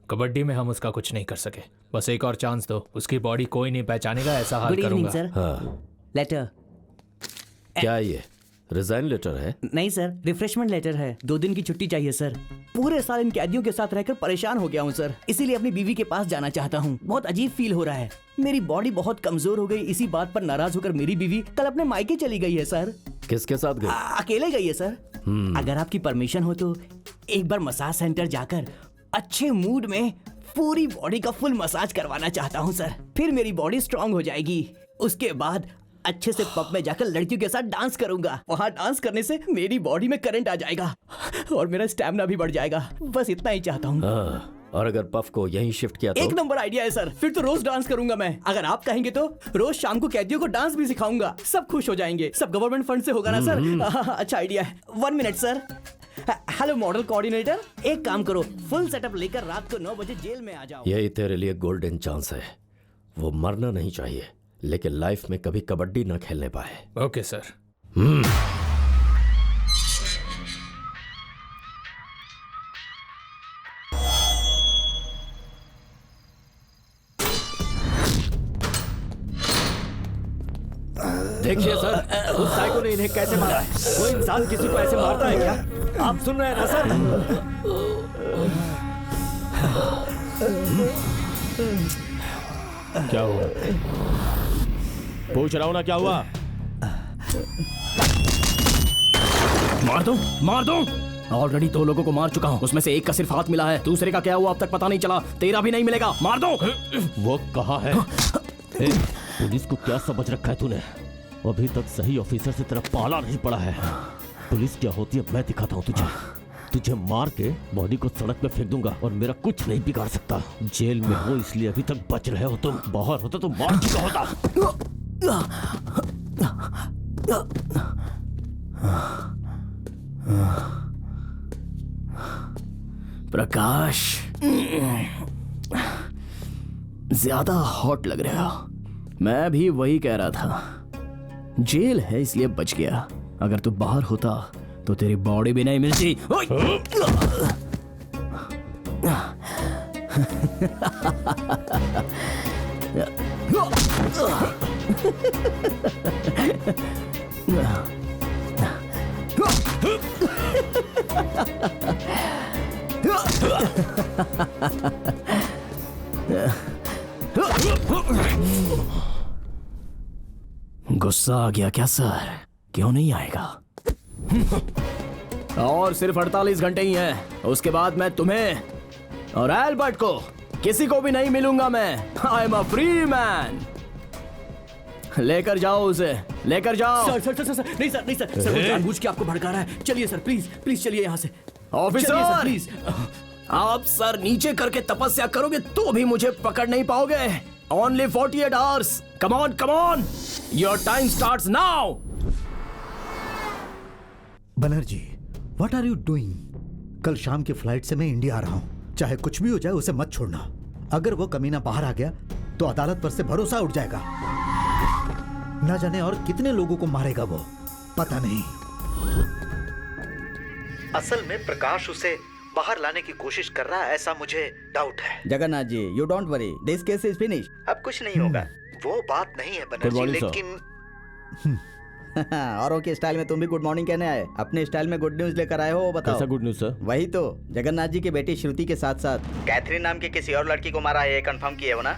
कबड्डी में हम उसका कुछ नहीं कर सके, बस एक और चांस दो। उसकी बॉडी कोई नहीं पहचानेगा, ऐसा हाल करूंगा। सर। हाँ। लेटर। क्या ये रिजाइन लेटर है? नहीं सर, रिफ्रेशमेंट लेटर है। 2 दिन की छुट्टी चाहिए सर। पूरे साल इन कैदियों के साथ रहकर परेशान हो गया हूँ सर, इसीलिए अपनी बीवी के पास जाना चाहता हूँ। बहुत अजीब फील हो रहा है, मेरी बॉडी बहुत कमजोर हो गई। इसी बात पर नाराज होकर मेरी बीवी कल अपने मायके चली गई है सर। किसके साथ गई? अकेले गई है सर। अगर आपकी परमिशन हो तो एक बार मसाज सेंटर जाकर अच्छे मूड में पूरी बॉडी का फुल मसाज करवाना चाहता हूँ सर। फिर मेरी बॉडी स्ट्रांग हो जाएगी। उसके बाद अच्छे से पब में जाकर लड़कियों के साथ डांस करूंगा। वहाँ डांस करने से मेरी बॉडी में करंट आ जाएगा और मेरा स्टैमिना भी बढ़ जाएगा। बस इतना ही चाहता हूँ। और अगर पफ को यहीं शिफ्ट किया तो? एक नंबर आइडिया है सर, फिर तो रोज डांस करूंगा मैं। अगर आप कहेंगे तो रोज शाम को कैदियों को डांस भी सिखाऊंगा। सब खुश हो जाएंगे। सब गवर्नमेंट फंड से होगा ना सर? अच्छा आइडिया है। 1 minute sir. Hello model coordinator, एक काम करो, फुल सेटअप लेकर रात को 9 बजे जेल में आ जाओ। यही तेरे लिए गोल्डन चांस है। वो मरना नहीं चाहिए, लेकिन लाइफ में कभी कबड्डी ना खेलने पाए। Okay sir. देखिए सर, उस साइको ने इन्हें कैसे मारा है। कोई इंसान किसी को ऐसे मारता है क्या? आप सुन रहे हैं ना सर? क्या हुआ? पूछ रहा हूं ना, क्या हुआ? मार दूं? मार दूं? ऑलरेडी 2 लोगों को मार चुका हूं, उसमें से एक का सिर्फ हाथ मिला है, दूसरे का क्या हुआ अब तक पता नहीं चला। तेरा भी नहीं मिलेगा। मार दो। वो कहाँ है? पुलिस को क्या समझ रखा है तूने? अभी तक सही ऑफिसर से तेरा पाला नहीं पड़ा है। पुलिस क्या होती है मैं दिखाता हूँ तुझे। तुझे मार के बॉडी को सड़क पे फेंक दूंगा और मेरा कुछ नहीं बिगाड़ सकता। जेल में हो इसलिए अभी तक बच रहे हो तुम। बाहर होता तो मार चुका होता। प्रकाश, ज्यादा हॉट लग रहा हो। मैं भी वही कह रहा था। जेल है इसलिए बच गया। अगर तू बाहर होता तो तेरी बॉडी भी नहीं मिलती। गुस्सा आ गया क्या सर? क्यों नहीं आएगा? और सिर्फ 48 घंटे ही हैं। उसके बाद मैं तुम्हें और एल्बर्ट को किसी को भी नहीं मिलूंगा। मैं I am a free man. लेकर जाओ उसे, लेकर जाओ। सर सर सर सर नहीं सर, नहीं सर, सर वो जानबूझ के आपको भड़का रहा है। चलिए सर, प्लीज प्लीज चलिए यहाँ से। Officer please. आप सर नीचे करके तपस्या करोगे तो भी मुझे पकड़ नहीं पाओगे। Only 48 hours. Come on come on, your time starts now. Banerjee, what are you doing? कल शाम की फ्लाइट से मैं इंडिया आ रहा हूं। चाहे कुछ भी हो जाए उसे मत छोड़ना। अगर वो कमीना बाहर आ गया तो अदालत पर से भरोसा उठ जाएगा। न जाने और कितने लोगों को मारेगा वो, पता नहीं। असल में प्रकाश उसे बाहर लाने की कोशिश कर रहा है, ऐसा मुझे डाउट है। Jagannath ji, you don't worry, this case is finish. अब कुछ नहीं होगा। वो बात नहीं है बनर्जी, लेकिन औरों के स्टाइल में तुम भी गुड मॉर्निंग कहने आए। अपने स्टाइल में गुड न्यूज लेकर आए हो, बताओ। कैसा गुड न्यूज सर? वही तो, जगन्नाथ जी की बेटी श्रुति के साथ साथ कैथरीन नाम की किसी और लड़की को मारा है, ये कंफर्म किए हो ना?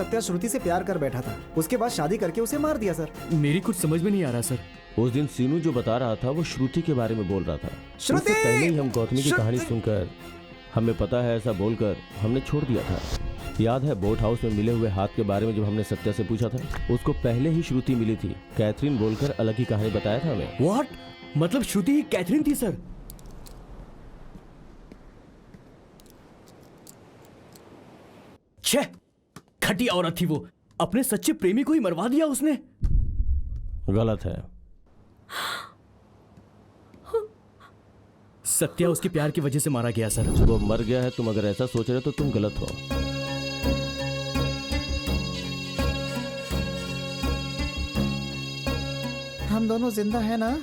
सत्या श्रुति से प्यार कर बैठा था, उसके बाद शादी करके उसे मार दिया सर। मेरी कुछ समझ में नहीं आ रहा सर। उस दिन सीनू जो बता रहा था वो श्रुति के बारे में बोल रहा था। श्रुति! उससे पहले ही हम गौतमी की कहानी सुनकर हमें पता है ऐसा बोलकर हमने छोड़ दिया था। याद है बोट हाउस में मिले हुए हाथ के बारे में जब हमने सत्या से पूछा था, उसको पहले ही श्रुति मिली थी। कैथरीन बोलकर अलग ही कहानी बताया था हमें। व्हाट? मतलब श्रुति कैथरीन थी सर? छे, घटिया औरत थी वो। अपने सच्चे प्रेमी को ही मरवा दिया उसने। गलत है। सत्या उसके प्यार की वजह से मारा गया सर। वो मर गया है, तुम अगर ऐसा सोच रहे हो तो तुम गलत हो। हम दोनों जिंदा है ना?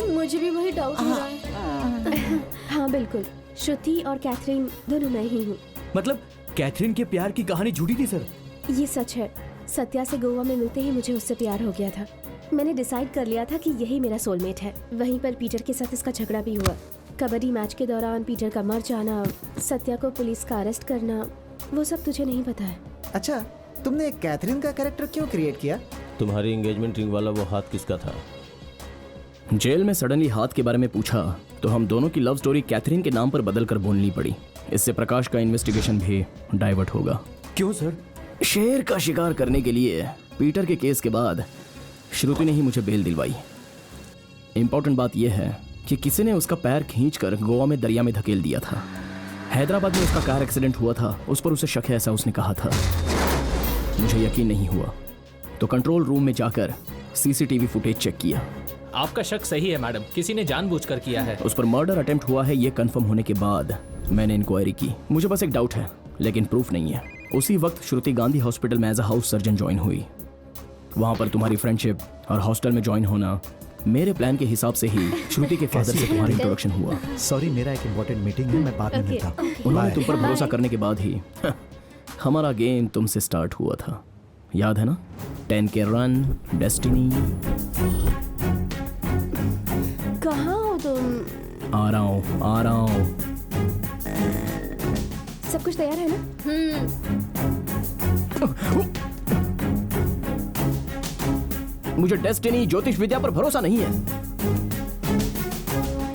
मुझे भी वही डाउट हो रहा है। हाँ बिल्कुल, श्रुति और कैथरीन दोनों मैं ही हूँ। मतलब कैथरीन के प्यार की कहानी झूठी थी सर? ये सच है। सत्या से गोवा में मिलते ही मुझे उससे प्यार हो गया था। मैंने डिसाइड कर लिया था कि यही मेरा सोलमेट है। वहीं पर पीटर के साथ इसका झगड़ा भी हुआ। कबड्डी मैच के दौरान पीटर का मर जाना, सत्या को पुलिस का अरेस्ट करना, वो सब तुझे नहीं पता है। अच्छा, तुमने कैथरीन का कैरेक्टर क्यों क्रिएट किया? तुम्हारी एंगेजमेंट रिंग वाला वो हाथ किसका था? जेल में सडनली हाथ के बारे में पूछा तो हम दोनों की लव स्टोरी कैथरीन के नाम पर बदलकर बोलनी पड़ी। इससे प्रकाश का इन्वेस्टिगेशन भी डाइवर्ट होगा। क्यों सर? शेर का शिकार करने के लिए पीटर के केस के बाद श्रुति ने ही मुझे बेल दिलवाई। इंपॉर्टेंट बात यह है कि किसी ने उसका पैर खींचकर गोवा में दरिया में धकेल दिया था। हैदराबाद में उसका कार एक्सीडेंट हुआ था, उस पर उसे शक है ऐसा उसने कहा था। मुझे यकीन नहीं हुआ तो कंट्रोल रूम में जाकर सीसीटीवी फुटेज चेक किया। आपका शक सही है मैडम, किसी ने जानबूझकर किया है। उस पर मर्डर अटेम्प्ट हुआ है ये कंफर्म होने के बाद मैंने इंक्वायरी की। मुझे बस एक डाउट है लेकिन प्रूफ नहीं है। उसी वक्त श्रुति गांधी हॉस्पिटल में as a house surgeon join हुई। वहां पर तुम्हारी फ्रेंडशिप और हॉस्टल में ज्वाइन होना, मेरे प्लान के हिसाब से ही श्रुति के फादर से तुम्हारी इंट्रोडक्शन हुआ। सॉरी, मेरा एक इम्पोर्टेंट मीटिंग है, मैं बाद में मिलता हूं। उन्होंने तुम पर भरोसा करने के बाद ही हमारा गेम तुमसे स्टार्ट हुआ था। याद है ना? 10 के रन, डेस्टिनी। कहाँ हो तुम? आ रहा हूँ। सब कुछ तैयार है ना? मुझे डेस्टिनी ज्योतिष विद्या पर भरोसा नहीं है।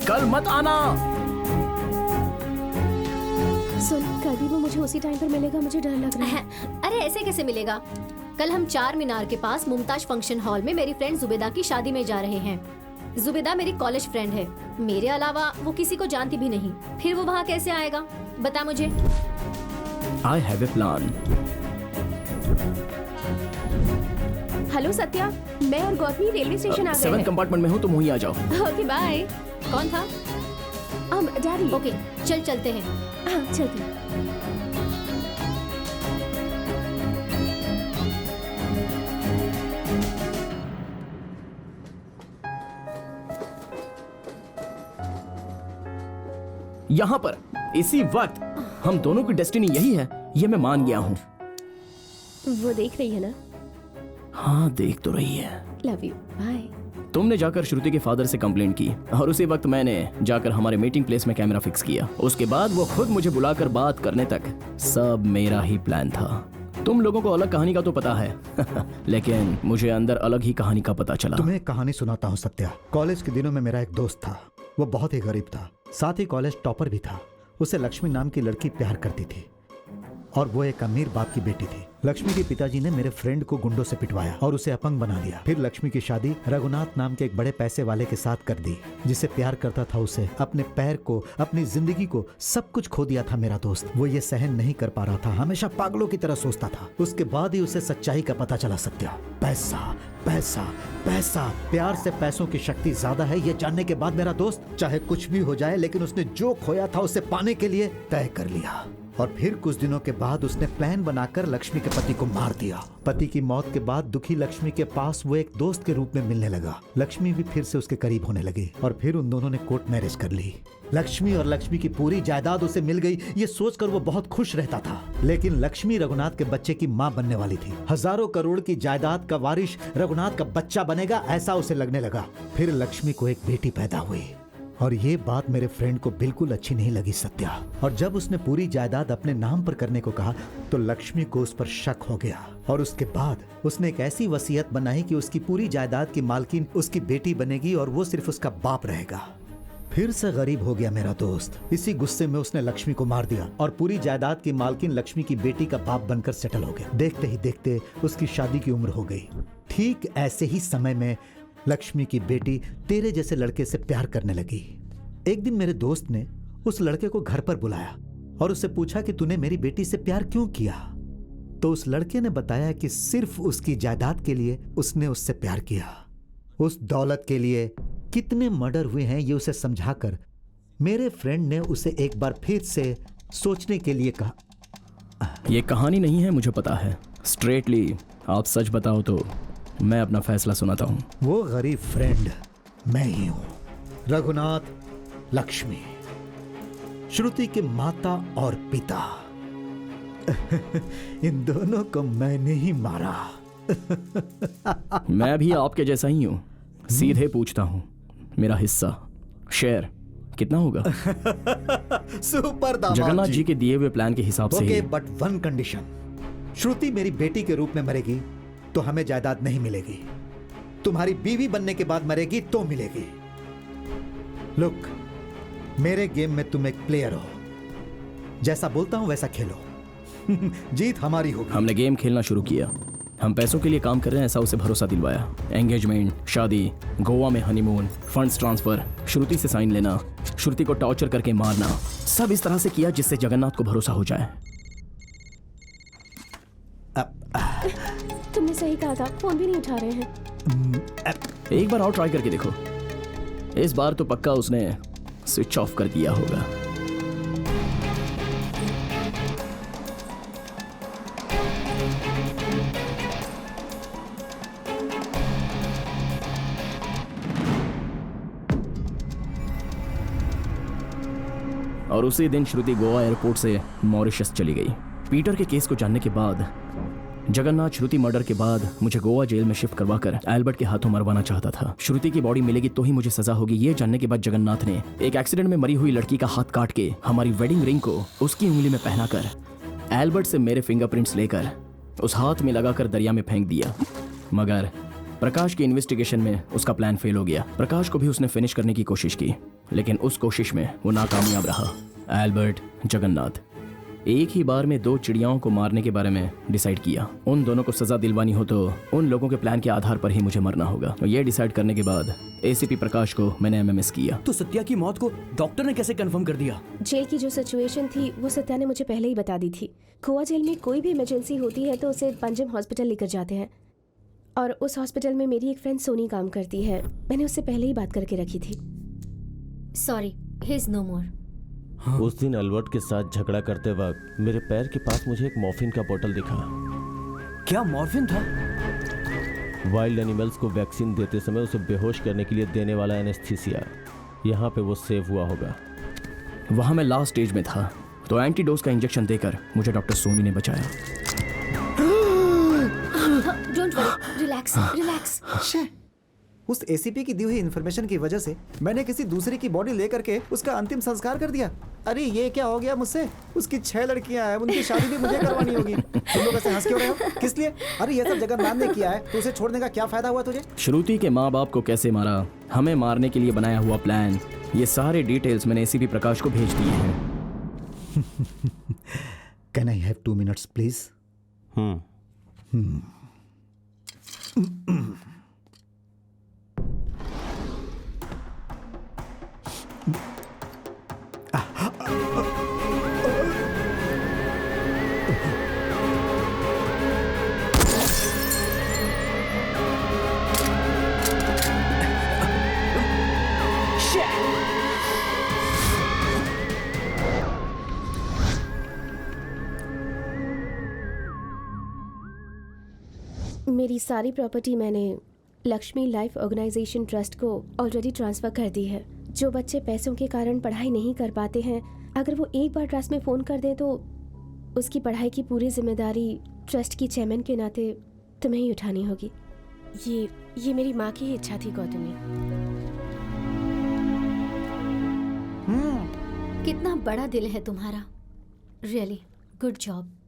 कल मत आना। सुन, कल भी वो मुझे उसी टाइम पर मिलेगा, मुझे डर लग रहा है। अरे ऐसे कैसे मिलेगा? कल हम 4 मीनार के पास मुमताज फंक्शन हॉल में मेरी फ्रेंड जुबेदा की शादी में जा रहे हैं। जुबेदा मेरी कॉलेज फ्रेंड है। मेरे अलावा वो किसी को जानती भी नहीं। फिर वो वहाँ कैसे आएगा? बता मुझे। I have a plan. Hello Satya, मैं और गौतमी रेलवे स्टेशन आ गए 7 हैं। कंपार्टमेंट में हूँ, तुम वहीं आ जाओ। Okay bye. कौन था? डैडी। ओके, चल चलते हैं। हाँ चलते। यहाँ पर इसी वक्त हम दोनों की डेस्टिनी यही है, ये मैं मान गया हूँ। वो देख रही है ना? हाँ देख तो रही है। Love you, bye. तुमने जाकर श्रुति के फादर से कंप्लेंट की और उसी वक्त मैंने जाकर हमारे मीटिंग प्लेस में कैमरा फिक्स किया। उसके बाद वो खुद मुझे बुलाकर बात करने तक सब मेरा ही प्लान था। तुम लोगों को अलग कहानी का तो पता है लेकिन मुझे अंदर अलग ही कहानी का पता चला। तुम्हें एक कहानी सुनाता हूँ सत्या। कॉलेज के दिनों में मेरा एक दोस्त था। वो बहुत ही गरीब था, साथ ही कॉलेज टॉपर भी था। उसे लक्ष्मी नाम की लड़की प्यार करती थी और वो एक अमीर बाप की बेटी थी। लक्ष्मी के पिताजी ने मेरे फ्रेंड को गुंडों से पिटवाया और उसे अपंग बना दिया। फिर लक्ष्मी की शादी रघुनाथ नाम के एक बड़े पैसे वाले के साथ कर दी, जिसे प्यार करता था। उसे अपने पैर को, अपनी जिंदगी को, सब कुछ खो दिया था मेरा दोस्त। वो ये सहन नहीं कर पा रहा था, हमेशा पागलों की तरह सोचता था। उसके बाद ही उसे सच्चाई का पता चला। सत्या, पैसा पैसा पैसा, प्यार से पैसों की शक्ति ज्यादा है, ये जानने के बाद मेरा दोस्त चाहे कुछ भी हो जाए लेकिन उसने जो खोया था उसे पाने के लिए तय कर लिया। और फिर कुछ दिनों के बाद उसने प्लान बनाकर लक्ष्मी के पति को मार दिया। पति की मौत के बाद दुखी लक्ष्मी के पास वो एक दोस्त के रूप में मिलने लगा। लक्ष्मी भी फिर से उसके करीब होने लगी और फिर उन दोनों ने कोर्ट मैरिज कर ली। लक्ष्मी और लक्ष्मी की पूरी जायदाद उसे मिल गई, ये सोचकर वो बहुत खुश रहता था। लेकिन लक्ष्मी रघुनाथ के बच्चे की माँ बनने वाली थी। हजारों करोड़ की जायदाद का वारिस रघुनाथ का बच्चा बनेगा, ऐसा उसे लगने लगा। फिर लक्ष्मी को एक बेटी पैदा हुई और ये बात मेरे फ्रेंड को बिल्कुल अच्छी नहीं लगी सत्या। और जब उसने पूरी जायदाद अपने नाम पर करने को कहा तो लक्ष्मी को उस पर शक हो गया और उसके बाद उसने एक ऐसी वसीयत बनाई कि उसकी पूरी जायदाद की मालकिन उसकी बेटी बनेगी और वो सिर्फ उसका बाप रहेगा। फिर से गरीब हो गया मेरा दोस्त। इसी गुस्से में उसने लक्ष्मी को मार दिया और पूरी जायदाद की मालकिन लक्ष्मी की बेटी का बाप बनकर सेटल हो गया। देखते ही देखते उसकी शादी की उम्र हो गई। ठीक ऐसे ही समय में लक्ष्मी की बेटी तेरे जैसे लड़के से प्यार करने लगी। एक दिन मेरे दोस्त ने उस लड़के को घर पर बुलाया और उससे पूछा कि तूने मेरी बेटी से प्यार क्यों किया। तो उस लड़के ने बताया कि सिर्फ उसकी जायदाद के लिए उसने उससे प्यार किया। उस दौलत के लिए कितने मर्डर हुए हैं ये उसे समझाकर मेरे फ्रेंड ने उसे एक बार फिर से सोचने के लिए कहा। ये कहानी नहीं है, मुझे पता है। स्ट्रेटली आप सच बताओ तो मैं अपना फैसला सुनाता हूँ। वो गरीब फ्रेंड मैं ही हूँ, रघुनाथ, लक्ष्मी, श्रुति के माता और पिता। इन दोनों को मैंने ही मारा। मैं भी आपके जैसा ही हूँ। सीधे पूछता हूँ, मेरा हिस्सा शेयर कितना होगा? सुपर दामाद जगन्नाथ जी के दिए हुए प्लान के हिसाब से। Okay, but one condition. Shruti मेरी बेटी के रूप में मरेगी तो हमें जायदाद नहीं मिलेगी। तुम्हारी बीवी बनने के बाद मरेगी तो मिलेगी। लुक, मेरे गेम में तुम एक प्लेयर हो, जैसा बोलता हूं वैसा खेलो। जीत हमारी होगी। हमने गेम खेलना शुरू किया। हम पैसों के लिए काम कर रहे हैं ऐसा उसे भरोसा दिलवाया। एंगेजमेंट, शादी, गोवा में हनीमून, फंड्स ट्रांसफर, श्रुति से साइन लेना, श्रुति को टॉर्चर करके मारना, सब इस तरह से किया जिससे जगन्नाथ को भरोसा हो जाए। तुमने सही कहा था, फोन भी नहीं उठा रहे हैं। एक बार और ट्राई करके देखो। इस बार तो पक्का उसने स्विच ऑफ कर दिया होगा। और उसी दिन श्रुति गोवा एयरपोर्ट से मॉरिशस चली गई। पीटर के केस को जानने के बाद जगन्नाथ श्रुति मर्डर के बाद मुझे गोवा जेल में शिफ्ट करवाकर एल्बर्ट के हाथों मरवाना चाहता था। श्रुति की बॉडी मिलेगी तो ही मुझे सजा होगी, ये जानने के बाद जगन्नाथ ने एक एक्सीडेंट में मरी हुई लड़की का हाथ काट के हमारी वेडिंग रिंग को उसकी उंगली में पहनाकर एल्बर्ट से मेरे फिंगरप्रिंट्स लेकर उस हाथ में लगाकर दरिया में फेंक दिया। मगर प्रकाश की इन्वेस्टिगेशन में उसका प्लान फेल हो गया। प्रकाश को भी उसने फिनिश करने की कोशिश की, लेकिन उस कोशिश में वो नाकामयाब रहा। एल्बर्ट, जगन्नाथ एक ही बार में दो चिड़ियाओं को मारने के बारे में डिसाइड किया। उन दोनों को सजा दिलवानी हो तो उन लोगों के प्लान के आधार पर ही मुझे मरना होगा। तो ये डिसाइड करने के बाद एसीपी प्रकाश को मैंने एमएमएस किया। तो सत्या की मौत को डॉक्टर ने कैसे कंफर्म कर दिया? जेल की जो सिचुएशन थी वो सत्या ने मुझे पहले ही बता दी थी। गोवा जेल में कोई भी इमरजेंसी होती है तो उसे पंजम हॉस्पिटल लेकर जाते हैं, और उस हॉस्पिटल में मेरी एक फ्रेंड सोनी काम करती है। मैंने उससे पहले ही बात करके रखी थी। सॉरी, ही इज नो मोर। उस दिन एल्बर्ट के साथ झगड़ा करते वक्त मेरे पैर के पास मुझे एक मॉर्फिन का बोतल दिखा। क्या मॉर्फिन था? वाइल्ड एनिमल्स को वैक्सीन देते समय उसे बेहोश करने के लिए देने वाला एनेस्थीसिया। यहाँ पे वो सेव हुआ होगा। वहाँ मैं लास्ट स्टेज में था तो एंटीडोज का इंजेक्शन देकर मुझे डॉक्टर सोनी ने बचाया। Don't worry, relax relax. उस एसीपी की दी हुई इन्फॉर्मेशन की वजह से मैंने किसी दूसरे की बॉडी लेकर के उसका अंतिम संस्कार कर दिया। अरे ये क्या हो गया मुझसे? उसकी 6 लड़कियां हैं, उनकी शादी भी मुझे करवानी होगी। तुम लोग ऐसे हंस क्यों रहे हो? किस लिए? अरे ये सब जगन्नाथ ने किया है तो उसे छोड़ने का क्या फायदा हुआ तुझे? श्रुति के माँ बाप को कैसे मारा, हमें मारने के लिए बनाया हुआ प्लान, ये सारे डिटेल्स मैंने एसीपी प्रकाश को भेज दिए हैं। Can I have 2 minutes please? मेरी सारी प्रॉपर्टी मैंने लक्ष्मी लाइफ ऑर्गेनाइजेशन ट्रस्ट को ऑलरेडी ट्रांसफ़र कर दी है। जो बच्चे पैसों के कारण पढ़ाई नहीं कर पाते हैं, अगर वो एक बार ट्रस्ट में फ़ोन कर दें तो उसकी पढ़ाई की पूरी जिम्मेदारी ट्रस्ट की चेयरमैन के नाते तुम्हें ही उठानी होगी। ये मेरी माँ की ही इच्छा थी गौतमी। कितना बड़ा दिल है तुम्हारा, रियली गुड जॉब।